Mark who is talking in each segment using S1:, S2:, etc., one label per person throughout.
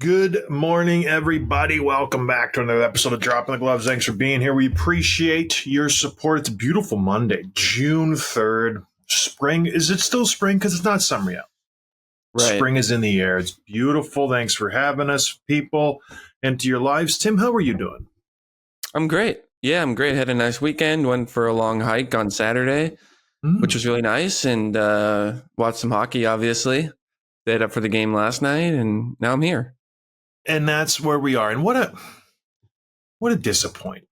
S1: Good morning, everybody. Welcome back to another episode of Dropping the Gloves. Thanks for being here. We appreciate your support. It's a beautiful Monday, June 3rd. Spring. Is it still spring? Because it's not summer yet.
S2: Right.
S1: Spring is in the air. It's beautiful. Thanks for having us, people, into your lives. Tim, how are you doing?
S2: I'm great. Yeah, I'm great. Had a nice weekend. Went for a long hike on Saturday, which was really nice, and watched some hockey, obviously. Stayed up for the game last night, and now I'm here.
S1: And that's where we are. And what a disappointment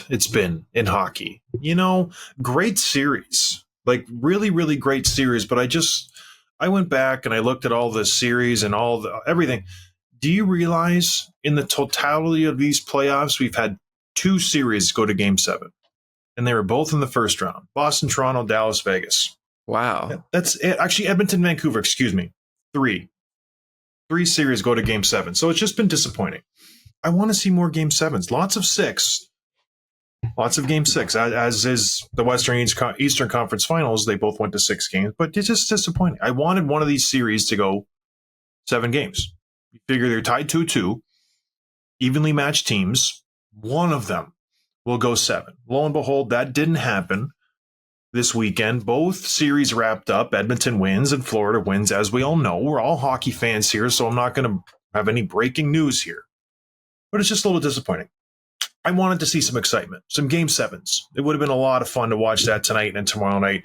S1: it's been in hockey. You know, great series. Like really, really great series. But I went back and I looked at all the series and everything. Do you realize in the totality of these playoffs, we've had two series go to Game 7, and they were both in the first round: Boston, Toronto, Dallas, Vegas.
S2: Wow,
S1: that's it. Actually, Edmonton, Vancouver. Excuse me, three series go to Game 7. So it's just been disappointing. I want to see more Game 7s. Lots of Game 6, as is the Western Eastern Conference Finals. They both went to 6 games, but it's just disappointing. I wanted one of these series to go 7 games. You figure they're tied 2-2, evenly matched teams. One of them will go 7. Lo and behold, that didn't happen this weekend. Both series wrapped up. Edmonton wins and Florida wins, as we all know. We're all hockey fans here, so I'm not going to have any breaking news here. But it's just a little disappointing. I wanted to see some excitement, some Game 7s. It would have been a lot of fun to watch that tonight and tomorrow night.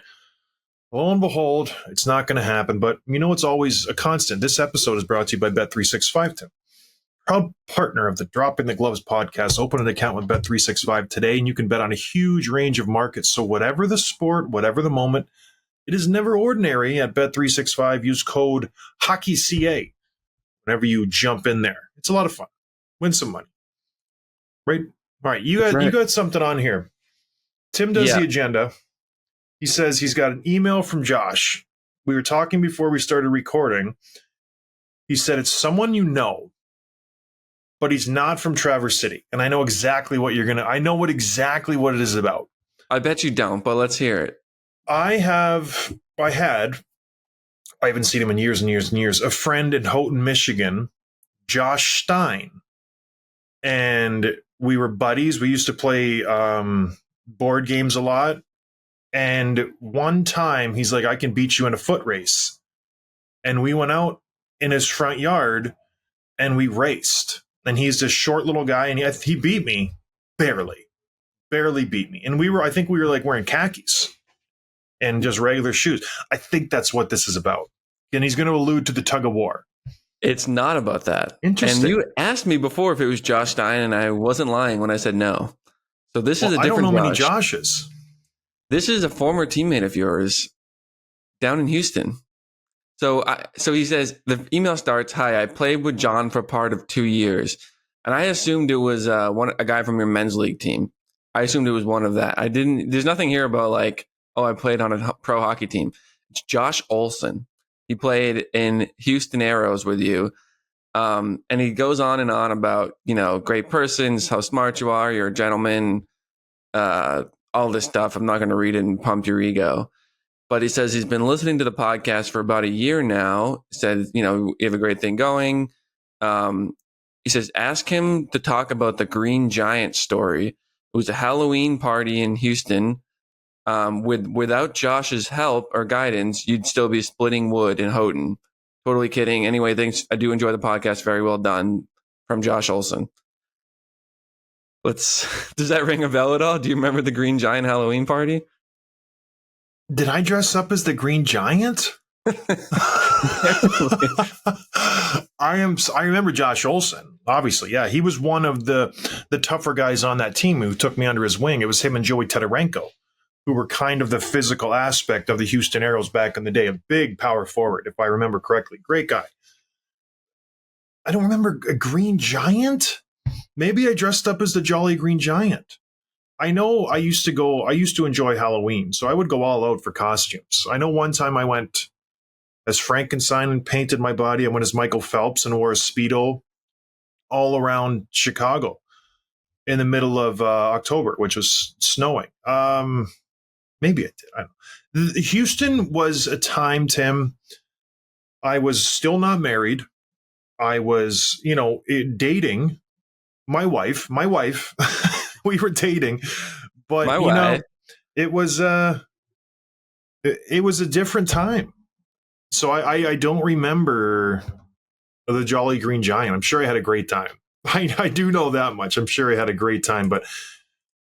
S1: Lo and behold, it's not going to happen. But you know, it's always a constant. This episode is brought to you by Bet365, Tim. Proud partner of the Dropping the Gloves podcast. Open an account with Bet365 today, and you can bet on a huge range of markets. So whatever the sport, whatever the moment, it is never ordinary at Bet365. Use code HOCKEYCA whenever you jump in there. It's a lot of fun. Win some money. Right? All right, you got something on here. Tim does the agenda. He says he's got an email from Josh. We were talking before we started recording. He said it's someone you know, but he's not from Traverse City. And I know exactly what I know exactly what it is about.
S2: I bet you don't, but let's hear it.
S1: I haven't seen him in years and years and years, a friend in Houghton, Michigan, Josh Stein. And we were buddies. We used to play board games a lot. And one time he's like, I can beat you in a foot race. And we went out in his front yard and we raced. And he's this short little guy, and he beat me barely beat me. And I think we were like wearing khakis and just regular shoes. I think that's what this is about. And he's going to allude to the tug of war.
S2: It's not about that.
S1: Interesting.
S2: And you asked me before if it was Josh Stein, and I wasn't lying when I said no. So this is a different Josh.
S1: I don't know many Joshes.
S2: This is a former teammate of yours down in Houston. So he says, the email starts, "Hi, I played with John for part of 2 years, and I assumed it was a guy from your men's league team. I assumed it was one of that. There's nothing here about like, oh, I played on a pro hockey team. It's Josh Olsen. He played in Houston Aeros with you. And he goes on and on about, you know, great persons, how smart you are, you're a gentleman, all this stuff. I'm not going to read it and pump your ego. But he says he's been listening to the podcast for about a year now. He said, you know, you have a great thing going. He says, ask him to talk about the Green Giant story. It was a Halloween party in Houston. Without Josh's help or guidance, you'd still be splitting wood in Houghton. Totally kidding. Anyway, thanks. I do enjoy the podcast. Very well done." From Josh Olsen. Does that ring a bell at all? Do you remember the Green Giant Halloween party?
S1: Did I dress up as the Green Giant? I remember Josh Olsen, obviously. Yeah, he was one of the tougher guys on that team who took me under his wing. It was him and Joey Tedarenko, who were kind of the physical aspect of the Houston Aeros back in the day. A big power forward, if I remember correctly. Great guy. I don't remember a Green Giant. Maybe I dressed up as the Jolly Green Giant. I know I used to enjoy Halloween, so I would go all out for costumes. I know one time I went as Frankenstein and painted my body. I went as Michael Phelps and wore a Speedo all around Chicago in the middle of October, which was snowing. Maybe I did. I don't know. Houston was a time, Tim, I was still not married. I was, dating my wife. We were dating, but
S2: My wife.
S1: it was it was a different time. So I don't remember the Jolly Green Giant. I'm sure I had a great time. I do know that much. I'm sure I had a great time. But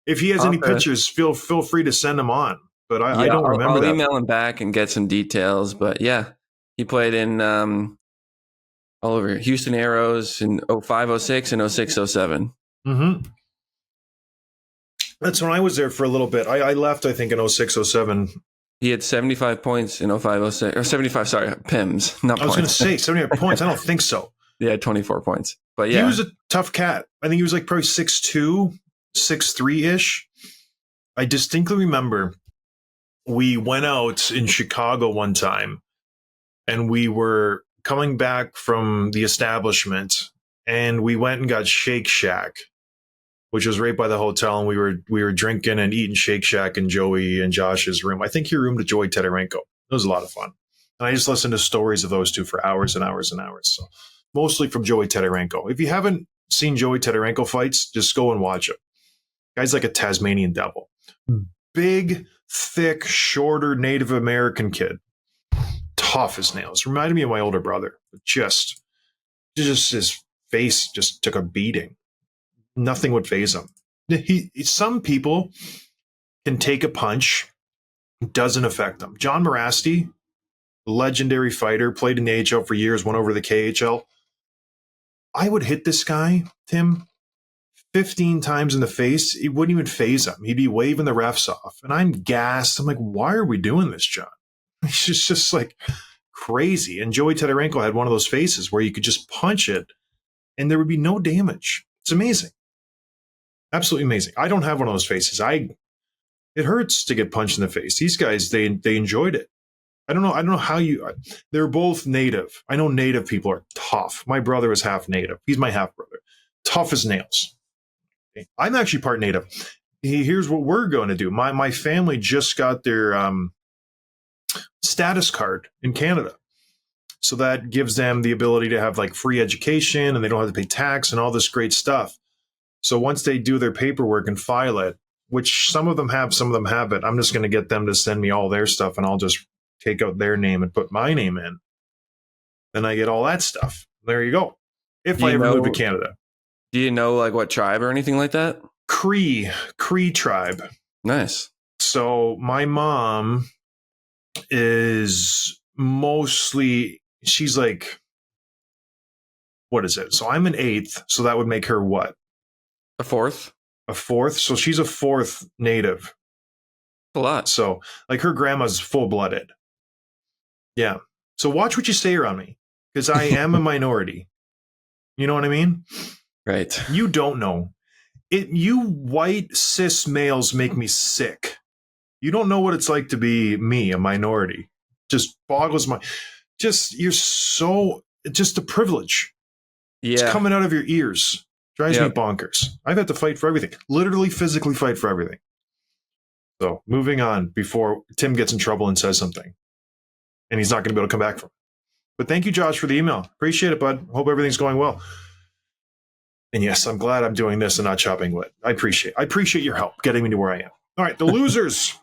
S1: if he has any
S2: Okay.
S1: pictures, feel free to send them on. But I
S2: Yeah,
S1: don't remember
S2: I'll
S1: that.
S2: email him back and get some details. But yeah, he played in all over Houston Aeros in 05, 06, and 06, 07.
S1: Mm-hmm. That's when I was there for a little bit. I left, I think, in 06, 07.
S2: He had 75 points in 05, 06, or 75, sorry, PIMS, not points.
S1: I was going to say 75 points. I don't think so.
S2: Yeah, 24 points. But yeah.
S1: He was a tough cat. I think he was like probably 6'2", 6'3"-ish. I distinctly remember we went out in Chicago one time and we were coming back from the establishment and we went and got Shake Shack, which was right by the hotel, and we were drinking and eating Shake Shack in Joey and Josh's room. I think he roomed with Joey Tedarenko. It was a lot of fun. And I just listened to stories of those two for hours and hours and hours. So mostly from Joey Tedarenko. If you haven't seen Joey Tedarenko fights, just go and watch it. Guy's like a Tasmanian devil. Big, thick, shorter Native American kid. Tough as nails. Reminded me of my older brother. Just his face just took a beating. Nothing would faze him. Some people can take a punch. It doesn't affect them. John Morasti, legendary fighter, played in the AHL for years, went over to the KHL. I would hit this guy, Tim, 15 times in the face. It wouldn't even faze him. He'd be waving the refs off. And I'm gassed. I'm like, why are we doing this, John? It's just like crazy. And Joey Tedarenko had one of those faces where you could just punch it and there would be no damage. It's amazing. Absolutely amazing. I don't have one of those faces. It hurts to get punched in the face. These guys, they enjoyed it. I don't know how they're both native. I know native people are tough. My brother is half native. He's my half brother. Tough as nails. I'm actually part native. Here's what we're going to do. My family just got their status card in Canada. So that gives them the ability to have like free education and they don't have to pay tax and all this great stuff. So once they do their paperwork and file it, which some of them have, some of them haven't, I'm just going to get them to send me all their stuff and I'll just take out their name and put my name in. Then I get all that stuff. There you go. If I ever move to Canada.
S2: Do you know like what tribe or anything like that?
S1: Cree tribe.
S2: Nice.
S1: So my mom is mostly, she's like, what is it? So I'm an 8th. So that would make her what?
S2: A 4th?
S1: A 4th. So she's a 4th native.
S2: A lot.
S1: So like her grandma's full-blooded. Yeah. So watch what you say around me because I am a minority. You know what I mean?
S2: Right.
S1: You don't know. You white cis males make me sick. You don't know what it's like to be me, a minority. Just boggles my... you're so... Just a privilege.
S2: Yeah.
S1: It's coming out of your ears. Drives me bonkers. I've had to fight for everything. Literally, physically fight for everything. So, moving on before Tim gets in trouble and says something. And he's not going to be able to come back from it. But thank you, Josh, for the email. Appreciate it, bud. Hope everything's going well. And yes, I'm glad I'm doing this and not chopping wood. I appreciate your help getting me to where I am. All right, the losers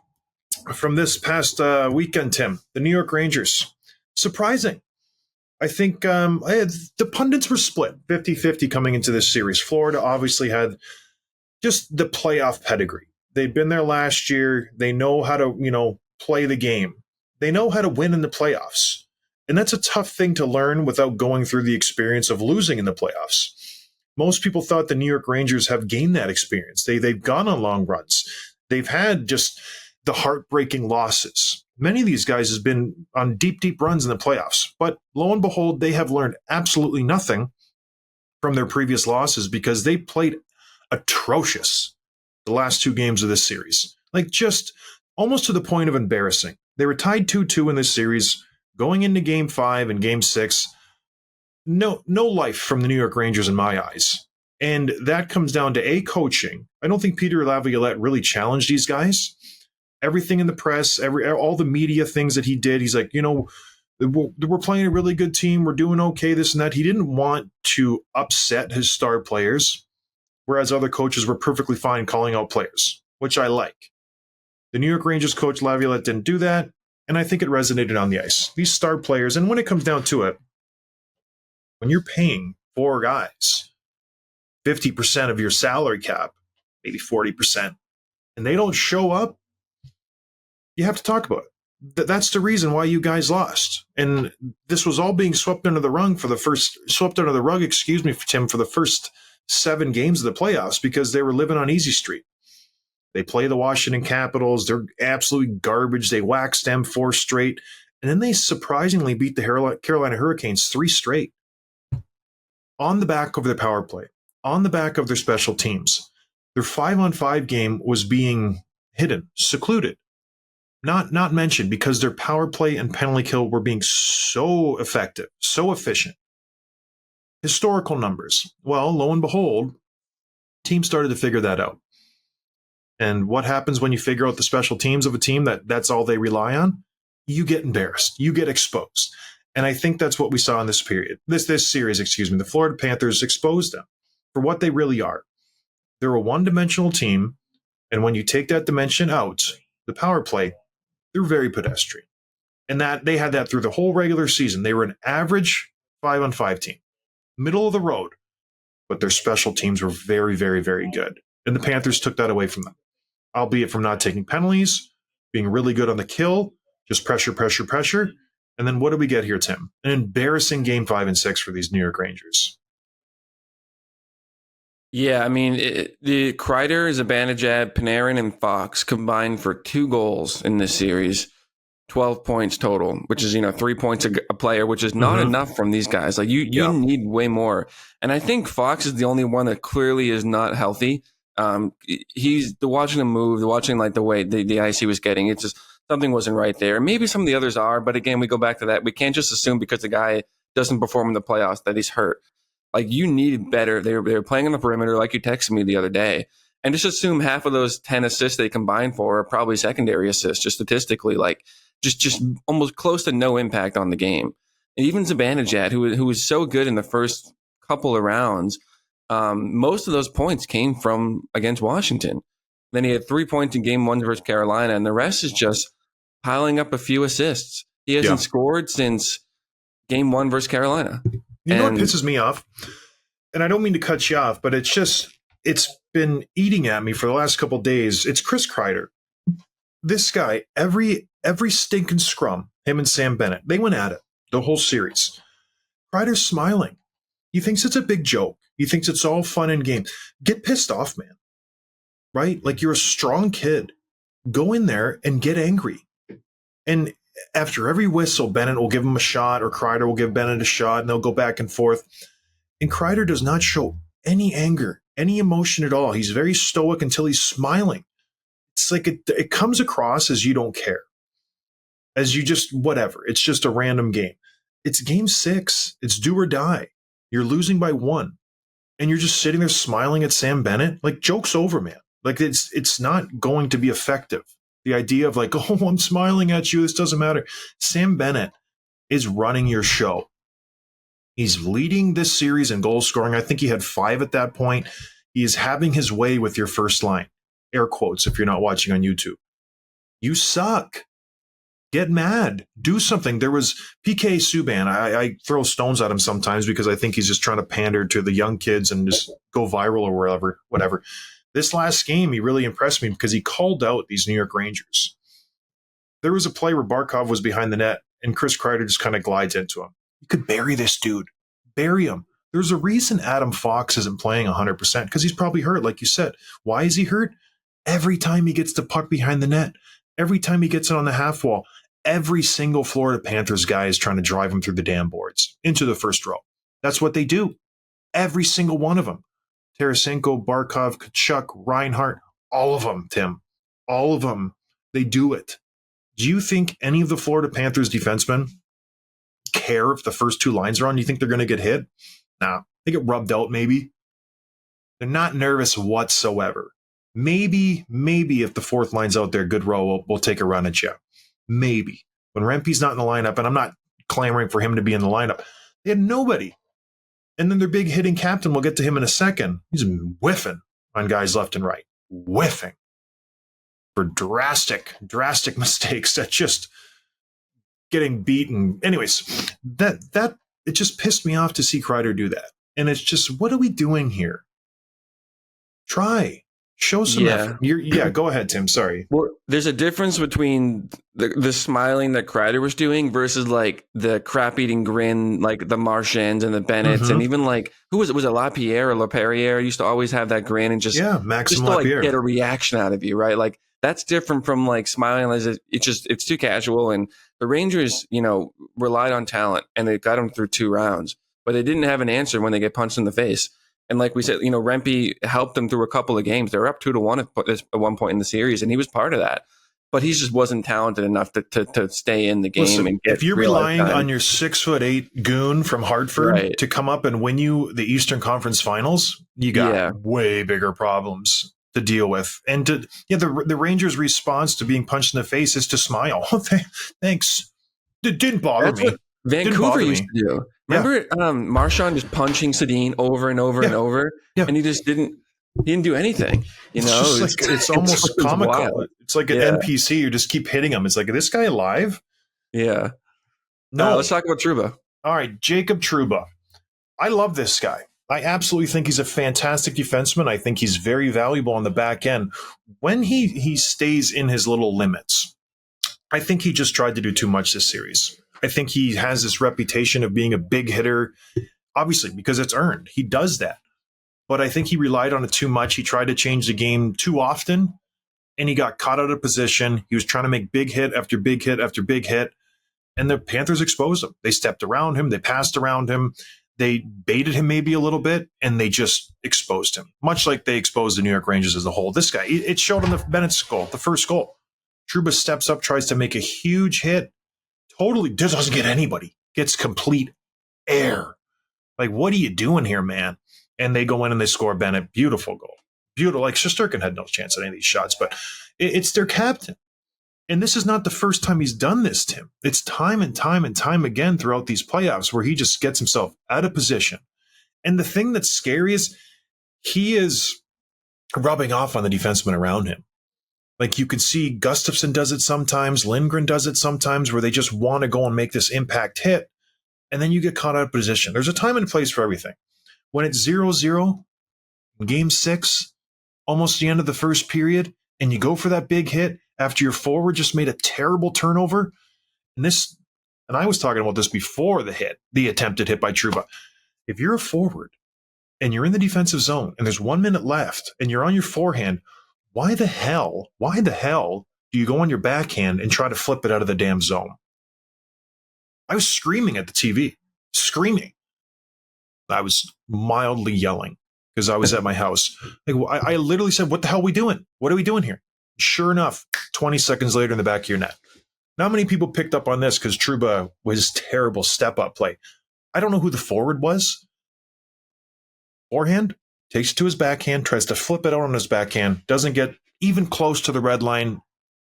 S1: from this past weekend, Tim. The New York Rangers. Surprising. I think the pundits were split 50-50 coming into this series. Florida obviously had just the playoff pedigree. They'd been there last year. They know how to, play the game. They know how to win in the playoffs. And that's a tough thing to learn without going through the experience of losing in the playoffs. Most people thought the New York Rangers have gained that experience. They've gone on long runs. They've had just the heartbreaking losses. Many of these guys have been on deep, deep runs in the playoffs. But lo and behold, they have learned absolutely nothing from their previous losses because they played atrocious the last 2 games of this series. Like just almost to the point of embarrassing. They were tied 2-2 in this series. Going into Game 5 and Game 6, no life from the New York Rangers in my eyes. And that comes down to coaching. I don't think Peter Laviolette really challenged these guys. Everything in the press, all the media things that he did, he's like, we're playing a really good team. We're doing okay, this and that. He didn't want to upset his star players, whereas other coaches were perfectly fine calling out players, which I like. The New York Rangers coach Laviolette didn't do that, and I think it resonated on the ice. These star players, and when it comes down to it, when you're paying 4 guys 50% of your salary cap, maybe 40%, and they don't show up, you have to talk about it. That's the reason why you guys lost. And this was all being swept under the rug, Tim, for the first 7 games of the playoffs because they were living on easy street. They play the Washington Capitals. They're absolutely garbage. They waxed them 4 straight. And then they surprisingly beat the Carolina Hurricanes 3 straight. On the back of their power play, on the back of their special teams. Their 5-on-5 game was being hidden, secluded, not mentioned because their power play and penalty kill were being so effective, so efficient. Historical numbers. Well, lo and behold, teams started to figure that out. And what happens when you figure out the special teams of a team that's all they rely on? You get embarrassed. You get exposed. And I think that's what we saw in this series. The Florida Panthers exposed them for what they really are. They're a one-dimensional team, and when you take that dimension out, the power play, they're very pedestrian. And that they had that through the whole regular season. They were an average 5-on-5 team, middle of the road, but their special teams were very, very, very good. And the Panthers took that away from them, albeit from not taking penalties, being really good on the kill, just pressure. And then what do we get here, Tim? An embarrassing Game 5 and 6 for these New York Rangers.
S2: Yeah, I mean, the Kreider, Zibanejad, Panarin, and Fox combined for 2 goals in this series, 12 points total, which is 3 points a player, which is not enough from these guys. Like you need way more. And I think Fox is the only one that clearly is not healthy. He's watching him move, watching like the way the ice he was getting. It's just something wasn't right there. Maybe some of the others are, but again, we go back to that. We can't just assume because the guy doesn't perform in the playoffs that he's hurt. Like you need better. They were playing on the perimeter, like you texted me the other day, and just assume half of those 10 assists they combined for are probably secondary assists, just statistically, like just almost close to no impact on the game. And even Zibanejad, who was so good in the first couple of rounds, most of those points came from against Washington. Then he had 3 points in Game 1 versus Carolina, and the rest is just piling up a few assists. He hasn't scored since Game 1 versus Carolina.
S1: You know what pisses me off? And I don't mean to cut you off, but it's been eating at me for the last couple of days. It's Chris Kreider. This guy, every stinking scrum, him and Sam Bennett, they went at it the whole series. Kreider's smiling. He thinks it's a big joke. He thinks it's all fun and game. Get pissed off, man. Right? Like you're a strong kid. Go in there and get angry. And after every whistle, Bennett will give him a shot or Kreider will give Bennett a shot and they'll go back and forth. And Kreider does not show any anger, any emotion at all. He's very stoic until he's smiling. It's like it comes across as you don't care. As you just, whatever. It's just a random game. It's Game 6. It's do or die. You're losing by 1. And you're just sitting there smiling at Sam Bennett. Like, joke's over, man. Like, it's not going to be effective. The idea of like, oh, I'm smiling at you, this doesn't matter. Sam Bennett is running your show. He's leading this series in goal scoring. I think he had 5 at that point. He is having his way with your first line. Air quotes if you're not watching on YouTube. You suck. Get mad. Do something. There was PK Subban. I throw stones at him sometimes because I think he's just trying to pander to the young kids and just go viral or whatever. This last game, he really impressed me because he called out these New York Rangers. There was a play where Barkov was behind the net, and Chris Kreider just kind of glides into him. You could bury this dude. Bury him. There's a reason Adam Fox isn't playing 100% because he's probably hurt, like you said. Why is he hurt? Every time he gets the puck behind the net, every time he gets it on the half wall, every single Florida Panthers guy is trying to drive him through the damn boards into the first row. That's what they do. Every single one of them. Tarasenko, Barkov, Kachuk, Reinhart, all of them, Tim. All of them. They do it. Do you think any of the Florida Panthers defensemen care if the first 2 lines are on? You think they're going to get hit? Nah. They get rubbed out, maybe. They're not nervous whatsoever. Maybe if the 4th line's out there, good row, we'll take a run at you. Maybe. When Rempe's not in the lineup, and I'm not clamoring for him to be in the lineup. They had nobody. And then their big hitting captain, we'll get to him in a second, he's whiffing on guys left and right. Whiffing for drastic mistakes that just getting beaten. Anyways, that it just pissed me off to see Kreider do that. And it's just, what are we doing here? Show some effort. Go ahead, Tim. Sorry.
S2: Well, there's a difference between the smiling that Kreider was doing versus like the crap eating grin, like the Marchands and the Bennetts, and even like who was it? Was it LaPierre or LaPerriere? Used to always have that grin and just
S1: Maxime
S2: to
S1: LaPierre.
S2: like get a reaction out of you, right? Like that's different from like smiling as it's too casual. And the Rangers, relied on talent and they got them through 2 rounds, but they didn't have an answer when they get punched in the face. And like we said, Rempe helped them through a couple of games. They were up 2-1 at one point in the series, and he was part of that. But he just wasn't talented enough to stay in the game.
S1: Listen,
S2: and get
S1: if you're relying on your 6'8" goon from Hartford to come up and win you the Eastern Conference Finals, you got way bigger problems to deal with. And the Rangers' response to being punched in the face is to smile. Thanks. It didn't bother me.
S2: What Vancouver used to do. Remember Marchand just punching Sedin over and over and over, and he didn't do anything.
S1: It's almost comical. Wild. It's like an NPC. You just keep hitting him. It's like, is this guy alive?
S2: Yeah.
S1: No.
S2: Let's talk about Trouba.
S1: All right, Jacob Trouba. I love this guy. I absolutely think he's a fantastic defenseman. I think he's very valuable on the back end. When he stays in his little limits, I think he just tried to do too much this series. I think he has this reputation of being a big hitter, obviously, because it's earned. He does that. But I think he relied on it too much. He tried to change the game too often, and he got caught out of position. He was trying to make big hit after big hit after big hit, and the Panthers exposed him. They stepped around him. They passed around him. They baited him maybe a little bit, and they just exposed him, much like they exposed the New York Rangers as a whole. This guy, it showed on the Bennett's goal, the first goal. Trouba steps up, tries to make a huge hit. Totally doesn't get anybody. Gets complete air. Like, what are you doing here, man? And they go in and they score Bennett. Beautiful goal. Beautiful. Like, Shesterkin had no chance at any of these shots, but it's their captain. And this is not the first time he's done this, Tim. It's time and time and time again throughout these playoffs where he just gets himself out of position. And the thing that's scary is he is rubbing off on the defensemen around him. Like, you could see Gustafson does it sometimes, Lindgren does it sometimes, where they just want to go and make this impact hit, and then you get caught out of position. There's a time and place for everything. When it's 0-0, Game 6, almost the end of the first period, and you go for that big hit after your forward just made a terrible turnover, and I was talking about this before the attempted hit by Trouba. If you're a forward, and you're in the defensive zone, and there's 1 minute left, and you're on your forehand, why the hell do you go on your backhand and try to flip it out of the damn zone? I was screaming at the TV. Screaming. I was mildly yelling because I was at my house. Like, I literally said, what the hell are we doing? What are we doing here? Sure enough, 20 seconds later in the back of your net. Not many people picked up on this because Trouba was terrible step-up play. I don't know who the forward was. Forehand? Takes it to his backhand, tries to flip it out on his backhand, doesn't get even close to the red line,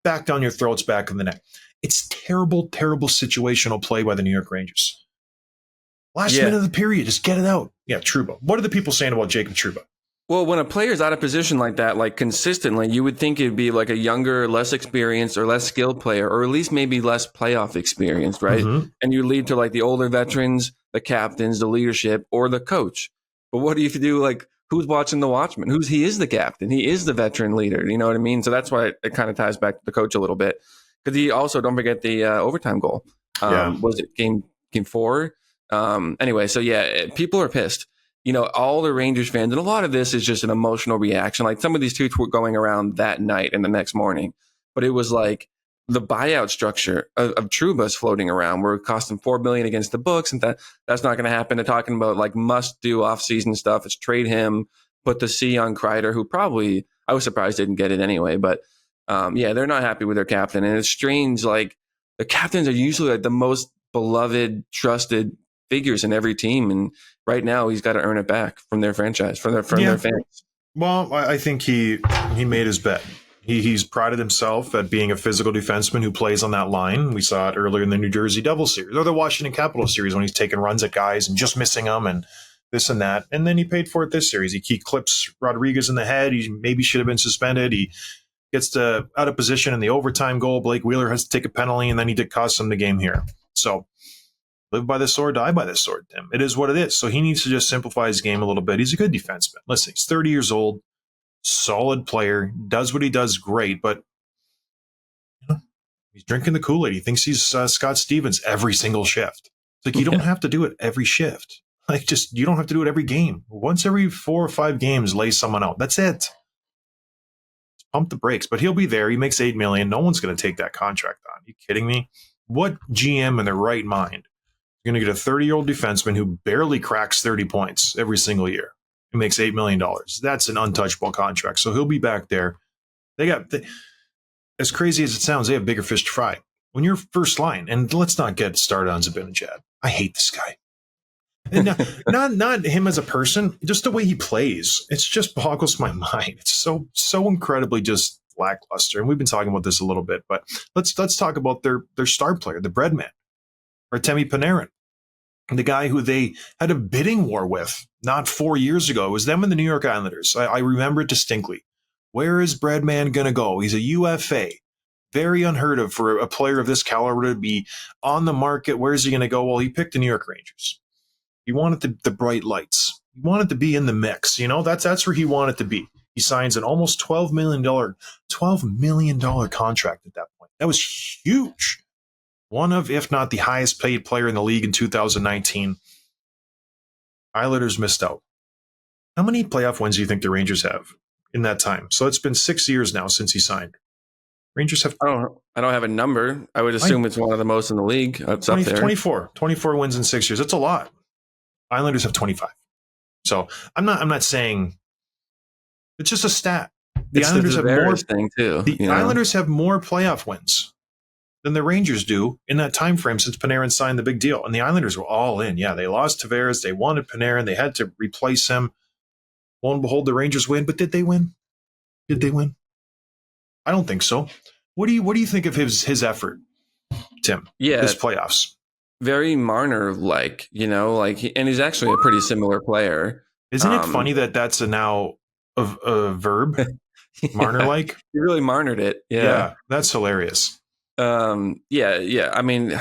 S1: back down your throats, back in the net. It's terrible, terrible situational play by the New York Rangers. Last minute of the period, just get it out. Yeah, Trouba. What are the people saying about Jacob Trouba?
S2: Well, when a player's out of position like that, like consistently, you would think it'd be like a younger, less experienced or less skilled player, or at least maybe less playoff experience, right? Mm-hmm. And you lead to like the older veterans, the captains, the leadership, or the coach. But what do you do? Like, who's watching the watchman? He is the captain. He is the veteran leader. You know what I mean? So that's why it kind of ties back to the coach a little bit. Because he also, don't forget the overtime goal. Was it game 4? Anyway, so yeah, people are pissed. You know, all the Rangers fans, and a lot of this is just an emotional reaction. Like, some of these tweets were going around that night and the next morning, but it was like the buyout structure of Trouba's floating around, where it cost him $4 million against the books, and that's not going to happen. They're talking about like must do off-season stuff. It's trade him, put the C on Kreider, who probably, I was surprised didn't get it anyway. But they're not happy with their captain, and it's strange. Like, the captains are usually like the most beloved, trusted figures in every team, and right now he's got to earn it back from their franchise, from their fans.
S1: Well, I think he made his bet. He's prided himself at being a physical defenseman who plays on that line. We saw it earlier in the New Jersey Devils series or the Washington Capitals series when he's taking runs at guys and just missing them and this and that. And then he paid for it this series. He clips Rodriguez in the head. He maybe should have been suspended. He gets out of position in the overtime goal. Blake Wheeler has to take a penalty, and then he did cost him the game here. So live by the sword, die by the sword, Tim. It is what it is. So he needs to just simplify his game a little bit. He's a good defenseman. Listen, he's 30 years old. Solid player, does what he does great, but he's drinking the Kool-Aid. He thinks he's Scott Stevens every single shift. It's like you don't have to do it every shift. Like you don't have to do it every game. Once every 4 or 5 games, lay someone out. That's it. Just pump the brakes. But he'll be there. He makes $8 million. No one's going to take that contract on. Are you kidding me? What GM in their right mind is going to get a 30-year-old defenseman who barely cracks 30 points every single year? He makes $8 million. That's an untouchable contract. So he'll be back there. As crazy as it sounds, they have bigger fish to fry. When you're first line, and let's not get started on Zibanejad. I hate this guy. And not him as a person, just the way he plays. It just boggles my mind. It's so incredibly just lackluster. And we've been talking about this a little bit, but let's talk about their star player, the breadman, Artemi Panarin. The guy who they had a bidding war with not 4 years ago. It was them and the New York Islanders. I remember it distinctly. Where is Breadman going to go? He's a UFA. Very unheard of for a player of this caliber to be on the market. Where is he going to go? Well, he picked the New York Rangers. He wanted the bright lights. He wanted to be in the mix. That's where he wanted to be. He signs an almost $12 million contract at that point. That was huge. One of, if not the highest paid player in the league in 2019. Islanders missed out. How many playoff wins do you think the Rangers have in that time? So it's been 6 years now since he signed. Rangers have...
S2: I don't have a number. I would assume it's one of the most in the league. It's
S1: 20,
S2: up there.
S1: 24 wins in 6 years. That's a lot. Islanders have 25. So I'm not saying... It's just a stat. The Islanders have more...
S2: thing too,
S1: the Islanders have more playoff wins than the Rangers do in that time frame since Panarin signed the big deal. And the Islanders were all in. Yeah, they lost Tavares. They wanted Panarin. They had to replace him. Lo and behold, the Rangers win. But did they win? Did they win? I don't think so. What do you think of his effort, Tim?
S2: Yeah,
S1: this playoffs.
S2: Very Marner-like, and he's actually a pretty similar player.
S1: Isn't it funny that that's now a verb? Marner-like?
S2: He really Marnered it.
S1: Yeah, that's hilarious.
S2: Yeah. I mean,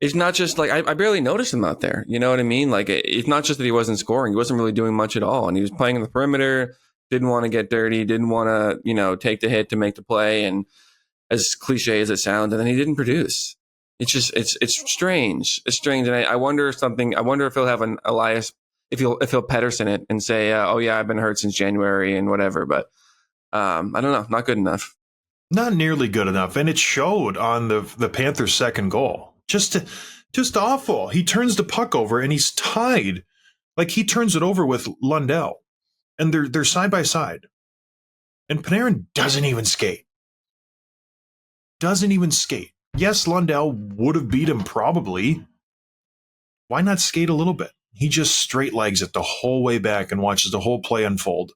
S2: it's not just like I barely noticed him out there. You know what I mean? Like it's not just that he wasn't scoring; he wasn't really doing much at all, and he was playing in the perimeter. Didn't want to get dirty. Didn't want to, take the hit to make the play. And as cliche as it sounds, and then he didn't produce. It's just it's strange. It's strange, and I wonder I wonder if he'll have an Elias, if he'll Pettersson it and say, oh yeah, I've been hurt since January and whatever. But I don't know, not good enough.
S1: Not nearly good enough, and it showed on the Panthers' second goal. Just awful. He turns the puck over, and he's tied. Like he turns it over with Lundell, and they're side by side. And Panarin doesn't even skate. Yes, Lundell would have beat him probably. Why not skate a little bit? He just straight legs it the whole way back and watches the whole play unfold.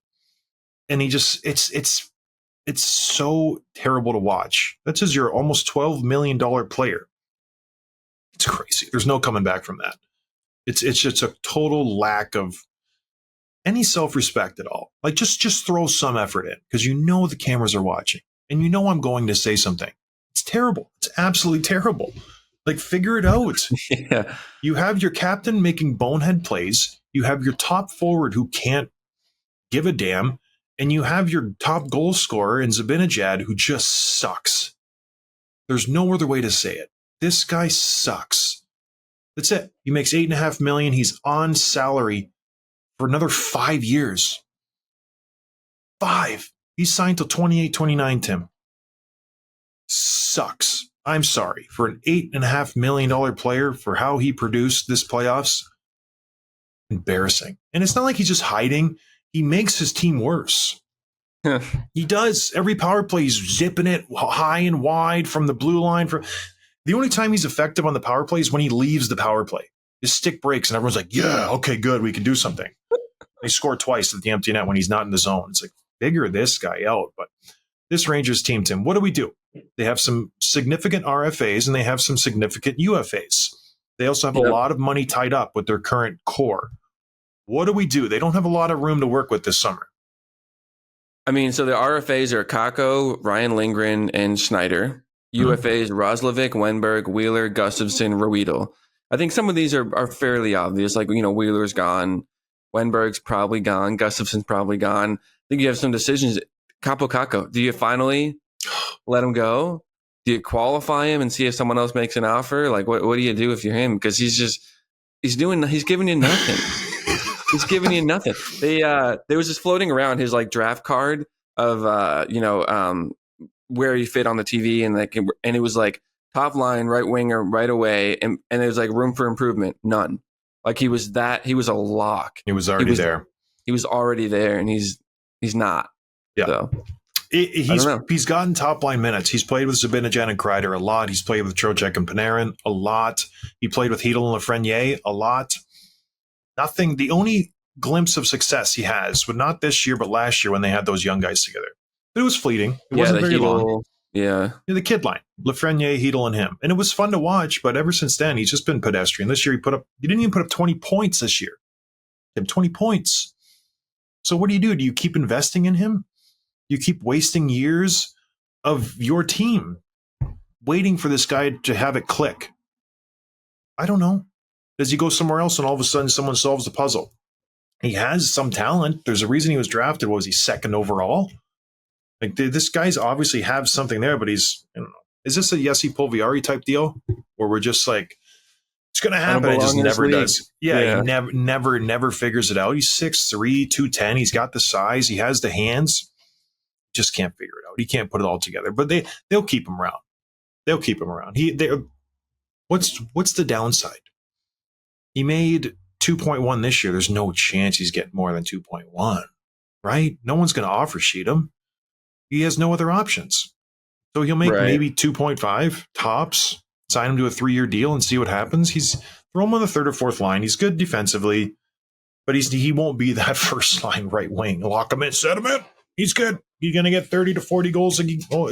S1: And he just it's so terrible to watch. That's as your almost $12 million player. It's crazy. There's no coming back from that. It's just a total lack of any self-respect at all. Like just throw some effort in because the cameras are watching and I'm going to say something. It's terrible. It's absolutely terrible. Like figure it out.
S2: Yeah.
S1: You have your captain making bonehead plays. You have your top forward who can't give a damn. And you have your top goal scorer in Zibanejad who just sucks. There's no other way to say it. This guy sucks. That's it. He makes $8.5 million. He's on salary for another 5 years. 5. He's signed till 28, 29, Tim. Sucks. I'm sorry. For an $8.5 million player for how he produced this playoffs, embarrassing. And it's not like he's just hiding. He makes his team worse. He does. Every power play, he's zipping it high and wide from the blue line. The only time he's effective on the power play is when he leaves the power play. His stick breaks and everyone's like, yeah, okay, good, we can do something. They score twice at the empty net when he's not in the zone. It's like, figure this guy out. But this Rangers team, Tim, what do? They have some significant RFAs and they have some significant UFAs. They also have a lot of money tied up with their current core. What do? They don't have a lot of room to work with this summer.
S2: I mean, so the RFAs are Kakko, Ryan Lindgren, and Schneider. UFAs, Roslovic, Wenberg, Wheeler, Gustafsson, Ruedel. I think some of these are fairly obvious. Like, Wheeler's gone. Wenberg's probably gone. Gustafsson's probably gone. I think you have some decisions. Kaapo Kakko, do you finally let him go? Do you qualify him and see if someone else makes an offer? Like, what do you do if you're him? Because he's giving you nothing. He's giving you nothing. There was this floating around his like draft card of where he fit on the TV, and it was like top line, right winger, right away, and there was like room for improvement, none. Like he was a lock.
S1: He was already there.
S2: He was already there, and he's not.
S1: Yeah.
S2: So,
S1: he's gotten top line minutes. He's played with Zibanejad and Kreider a lot. He's played with Trocheck and Panarin a lot. He played with Hedel and Lafreniere a lot. Nothing. The only glimpse of success he has, but not this year, but last year when they had those young guys together. But it was fleeting. It wasn't very long.
S2: Yeah.
S1: The kid line, Lafreniere, Hedel, and him. And it was fun to watch, but ever since then, he's just been pedestrian. This year, he didn't even put up 20 points this year. He had 20 points. So what do? Do you keep investing in him? You keep wasting years of your team waiting for this guy to have it click. I don't know. Does he go somewhere else and all of a sudden someone solves the puzzle? He has some talent. There's a reason he was drafted. What was he, second overall? Like, this guy's obviously have something there, but he's, I don't know. Is this a Jesse Pulviari type deal where we're just like, it's going to happen? It just never does. Yeah, he never figures it out. He's 6'3", 210. He's got the size. He has the hands. Just can't figure it out. He can't put it all together. But they'll keep him around. They'll keep him around. What's the downside? He made 2.1 this year. There's no chance he's getting more than 2.1, right? No one's going to offer sheet him. He has no other options. So he'll make maybe 2.5 tops, sign him to a 3-year deal and see what happens. Throw him on the third or fourth line. He's good defensively, but he won't be that first line right wing. Lock him in, set him in. He's good. He's going to get 30 to 40 goals a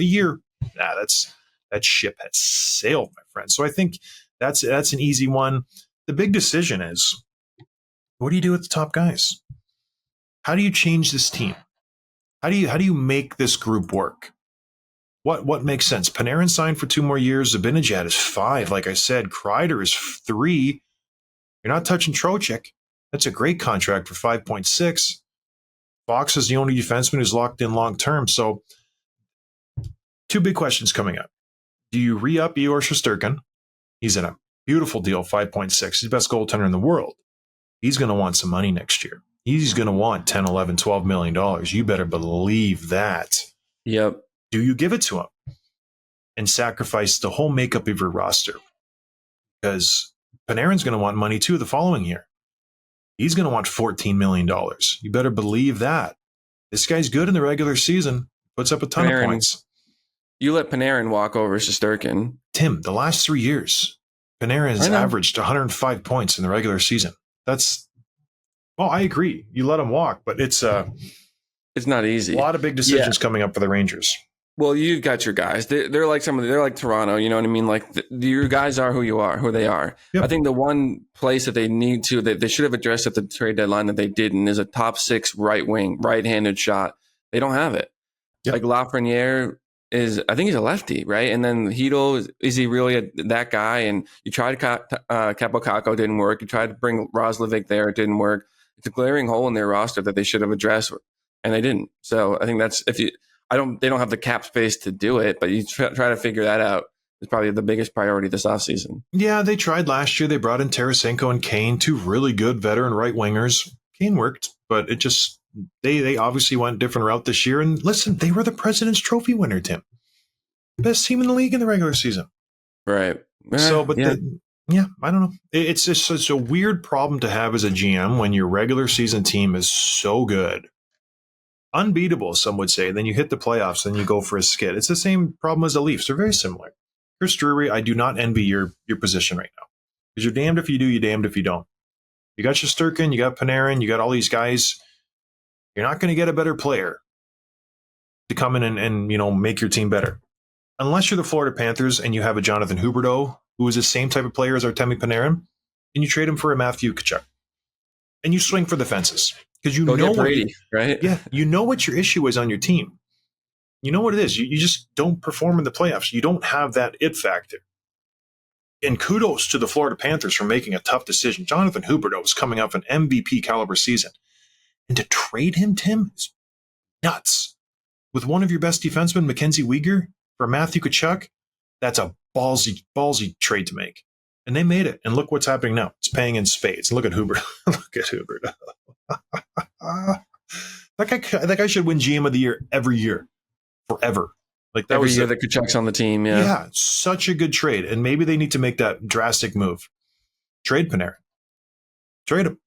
S1: year. That ship has sailed, my friend. So I think that's an easy one. The big decision is, what do you do with the top guys? How do you change this team? How do you make this group work? What makes sense? Panarin signed for 2 more years. Zibanejad is 5. Like I said, Kreider is 3. You're not touching Trocheck. That's a great contract for 5.6. Fox is the only defenseman who's locked in long term. So 2 big questions coming up. Do you re-up Igor Shesterkin? He's in a beautiful deal, 5.6. He's the best goaltender in the world. He's going to want some money next year. He's going to want 10, 11, 12 million dollars. You better believe that.
S2: Yep.
S1: Do you give it to him and sacrifice the whole makeup of your roster? Because Panarin's going to want money too the following year. He's going to want $14 million. You better believe that. This guy's good in the regular season. Puts up a ton of points.
S2: You let Panarin walk over Shesterkin.
S1: Tim, the last 3 years, Panarin has averaged 105 points in the regular season. I agree. You let him walk, but it's
S2: not easy.
S1: A lot of big decisions coming up for the Rangers.
S2: Well, you've got your guys. They're like they're like Toronto. You know what I mean? Like your guys are who they are. Yep. I think the one place that they need to, that they should have addressed at the trade deadline that they didn't, is a top 6 right wing, right-handed shot. They don't have it. Yep. Like Lafreniere I think he's a lefty, right? And then Hedel, is he really that guy? And you tried Kaapo Kakko, didn't work. You tried to bring Roslovic there, it didn't work. It's a glaring hole in their roster that they should have addressed, and they didn't. So I think that's they don't have the cap space to do it, but you try to figure that out is probably the biggest priority this offseason. Yeah,
S1: they tried last year. They brought in Tarasenko and Kane, 2 really good veteran right wingers. Kane worked, but it just they obviously went a different route this year. And listen, they were the President's Trophy winner, Tim. Best team in the league in the regular season.
S2: Right.
S1: So, but I don't know. It's just such a weird problem to have as a GM when your regular season team is so good. Unbeatable, some would say. Then you hit the playoffs and you go for a skid. It's the same problem as the Leafs. They're very similar. Chris Drury, I do not envy your position right now. Because you're damned if you do, you're damned if you don't. You got Shesterkin, you got Panarin, you got all these guys. You're not going to get a better player to come in and make your team better. Unless you're the Florida Panthers and you have a Jonathan Huberdeau, who is the same type of player as Artemi Panarin, and you trade him for a Matthew Tkachuk. And you swing for the fences. Because
S2: right?
S1: Yeah, you know what your issue is on your team. You know what it is. You just don't perform in the playoffs. You don't have that it factor. And kudos to the Florida Panthers for making a tough decision. Jonathan Huberdeau is coming off an MVP caliber season. And to trade him, Tim, is nuts. With one of your best defensemen, Mackenzie Weegar, for Matthew Tkachuk, that's a ballsy trade to make. And they made it. And look what's happening now. It's paying in spades. Look at Huberdeau. Look at Huberdeau. That guy should win GM of the year every year. Forever. Like that
S2: every year that Tkachuk's on the team, yeah.
S1: Yeah, such a good trade. And maybe they need to make that drastic move. Trade Panarin. Trade him.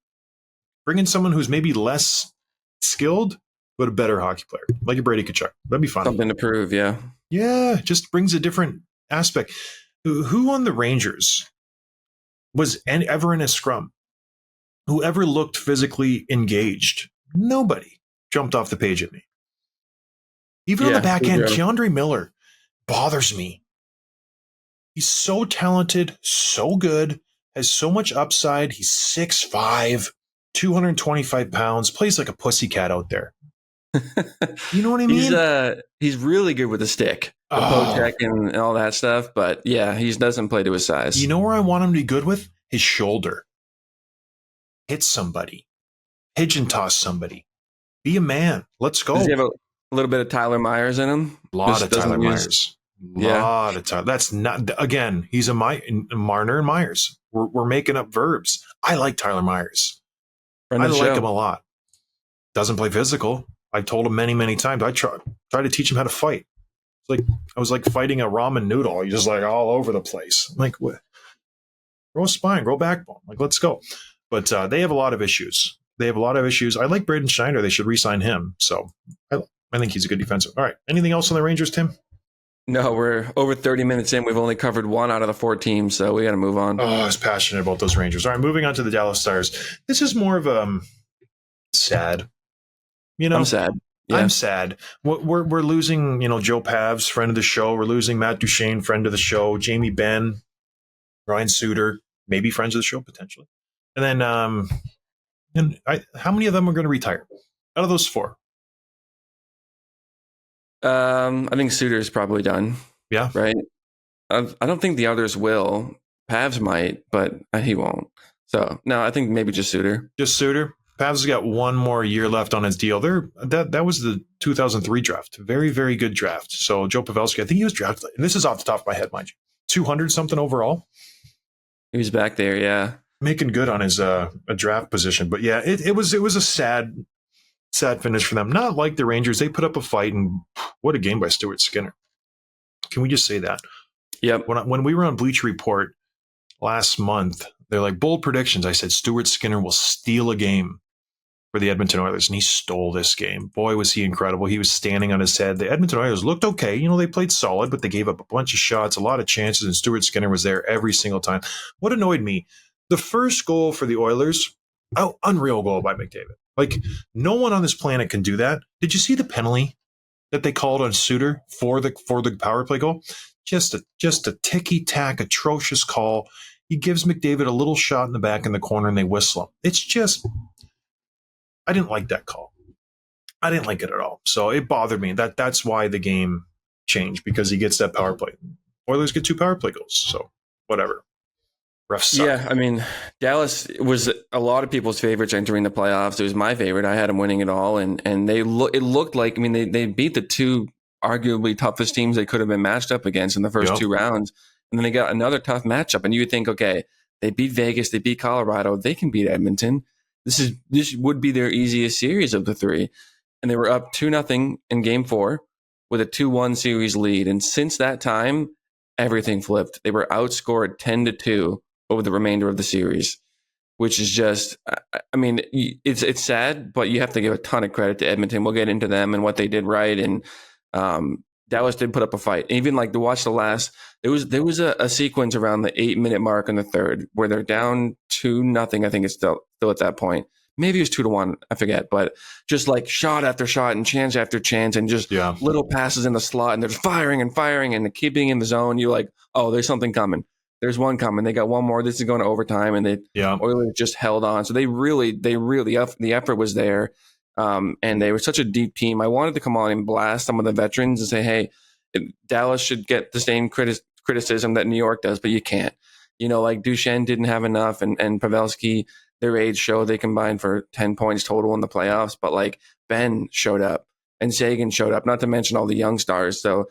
S1: Bring in someone who's maybe less skilled, but a better hockey player. Like a Brady Tkachuk. That'd be fun.
S2: Something to prove, yeah.
S1: Yeah, just brings a different aspect. Who on the Rangers was ever in a scrum? Whoever looked physically engaged? Nobody jumped off the page at me. Even on the back end, Keandre Miller bothers me. He's so talented, so good, has so much upside. He's 6'5", 225 pounds, plays like a pussycat out there. You know what I mean?
S2: He's really good with a stick, the poke and all that stuff. But yeah, he doesn't play to his size.
S1: You know where I want him to be good with? His shoulder. Hit somebody. Pigeon toss somebody. Be a man. Let's go.
S2: Does he have a little bit of Tyler Myers in him?
S1: A lot of Tyler Myers. Lot of Tyler. That's not, again, he's a Marner and Myers. We're making up verbs. I like Tyler Myers. I like him a lot. Doesn't play physical. I've told him many, many times. I try to teach him how to fight. It's like I was like fighting a ramen noodle. You're just like all over the place. I'm like, what? Grow a spine, grow backbone. Like, let's go. But they have a lot of issues. I like Braden Schneider. They should re-sign him. So I think he's a good defensive. All right. Anything else on the Rangers, Tim?
S2: No, we're over 30 minutes in. We've only covered one out of the 4 teams, so we got to move on.
S1: Oh, I was passionate about those Rangers. All right, moving on to the Dallas Stars. This is more of sad.
S2: I'm sad. Yeah.
S1: I'm sad. We're losing, Joe Pavs, friend of the show. We're losing Matt Duchene, friend of the show. Jamie Benn, Ryan Suter, maybe friends of the show potentially. And then, how many of them are going to retire out of those 4?
S2: I think Suter's probably done.
S1: Yeah.
S2: Right. I don't think the others will. Pavs might, but he won't. So no, I think maybe just Suter.
S1: Just Suter. Pavs has got 1 more year left on his deal. That was the 2003 draft. Very, very good draft. So Joe Pavelski, I think he was drafted, and this is off the top of my head, mind you, 200 something overall.
S2: He was back there, yeah,
S1: making good on his a draft position. But yeah, it was a sad finish for them. Not like the Rangers. They put up a fight, and what a game by Stuart Skinner. Can we just say that?
S2: Yep.
S1: When we were on Bleacher Report last month, they're like, bold predictions. I said Stuart Skinner will steal a game for the Edmonton Oilers, and he stole this game. Boy, was he incredible. He was standing on his head. The Edmonton Oilers looked okay. They played solid, but they gave up a bunch of shots, a lot of chances, and Stuart Skinner was there every single time. What annoyed me, the first goal for the Oilers, unreal goal by McDavid. Like, no one on this planet can do that. Did you see the penalty that they called on Suter for the power play goal? Just a ticky-tack, atrocious call. He gives McDavid a little shot in the back in the corner, and they whistle him. It's just, I didn't like that call. I didn't like it at all. So it bothered me. That's why the game changed, because he gets that power play. Oilers get 2 power play goals. So whatever. Refs suck.
S2: Yeah, I mean, Dallas was a lot of people's favorites entering the playoffs. It was my favorite. I had them winning it all, and it looked like, I mean, they beat the 2 arguably toughest teams they could have been matched up against in the first 2 rounds, and then they got another tough matchup. And you would think, okay, they beat Vegas, they beat Colorado, they can beat Edmonton. This would be their easiest series of the 3, and they were up 2-0 in Game 4 with a 2-1 series lead. And since that time, everything flipped. They were outscored 10-2 over the remainder of the series, which is just, I mean, it's sad, but you have to give a ton of credit to Edmonton. We'll get into them and what they did right. And Dallas did put up a fight. Even like to watch the last, there was a sequence around the 8-minute mark in the third where they're down 2-0. I think it's still at that point. maybe it was 2-1, I forget, but just like shot after shot and chance after chance and just little passes in the slot and they're firing and keeping in the zone. You're like, oh, there's something coming. There's one coming. They got one more. This is going to overtime, and the Oilers just held on. So they really, the effort was there, and they were such a deep team. I wanted to come on and blast some of the veterans and say, hey, Dallas should get the same criticism that New York does, but you can't. Like Duchesne didn't have enough, and Pavelski, their age showed they combined for 10 points total in the playoffs, but like Ben showed up and Sagan showed up, not to mention all the young stars. So,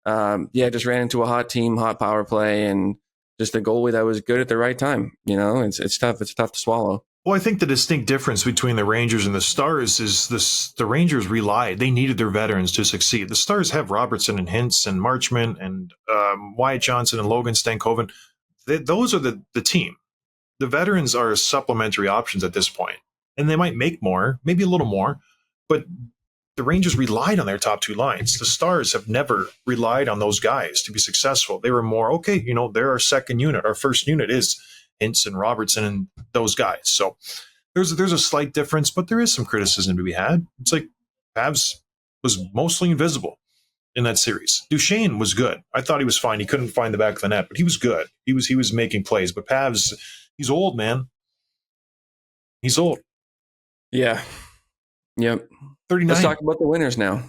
S2: just ran into a hot team, hot power play, and just a goalie that was good at the right time. It's tough. It's tough to swallow.
S1: Well, I think the distinct difference between the Rangers and the Stars is the Rangers they needed their veterans to succeed. The Stars have Robertson and Hintz and Marchment and Wyatt Johnson and Logan Stankoven. Those are the team. The veterans are supplementary options at this point, and they might make more, maybe a little more, but the Rangers relied on their top two lines. The Stars have never relied on those guys to be successful. They were more, they're our second unit. Our first unit is Hintz and Robertson and those guys. So there's a slight difference, but there is some criticism to be had. It's like Pavs was mostly invisible in that series. Duchesne was good. I thought he was fine. He couldn't find the back of the net, but he was good. He was making plays. But Pavs, he's old, man. He's old.
S2: Yeah. Yep.
S1: 39.
S2: Let's talk about the winners now.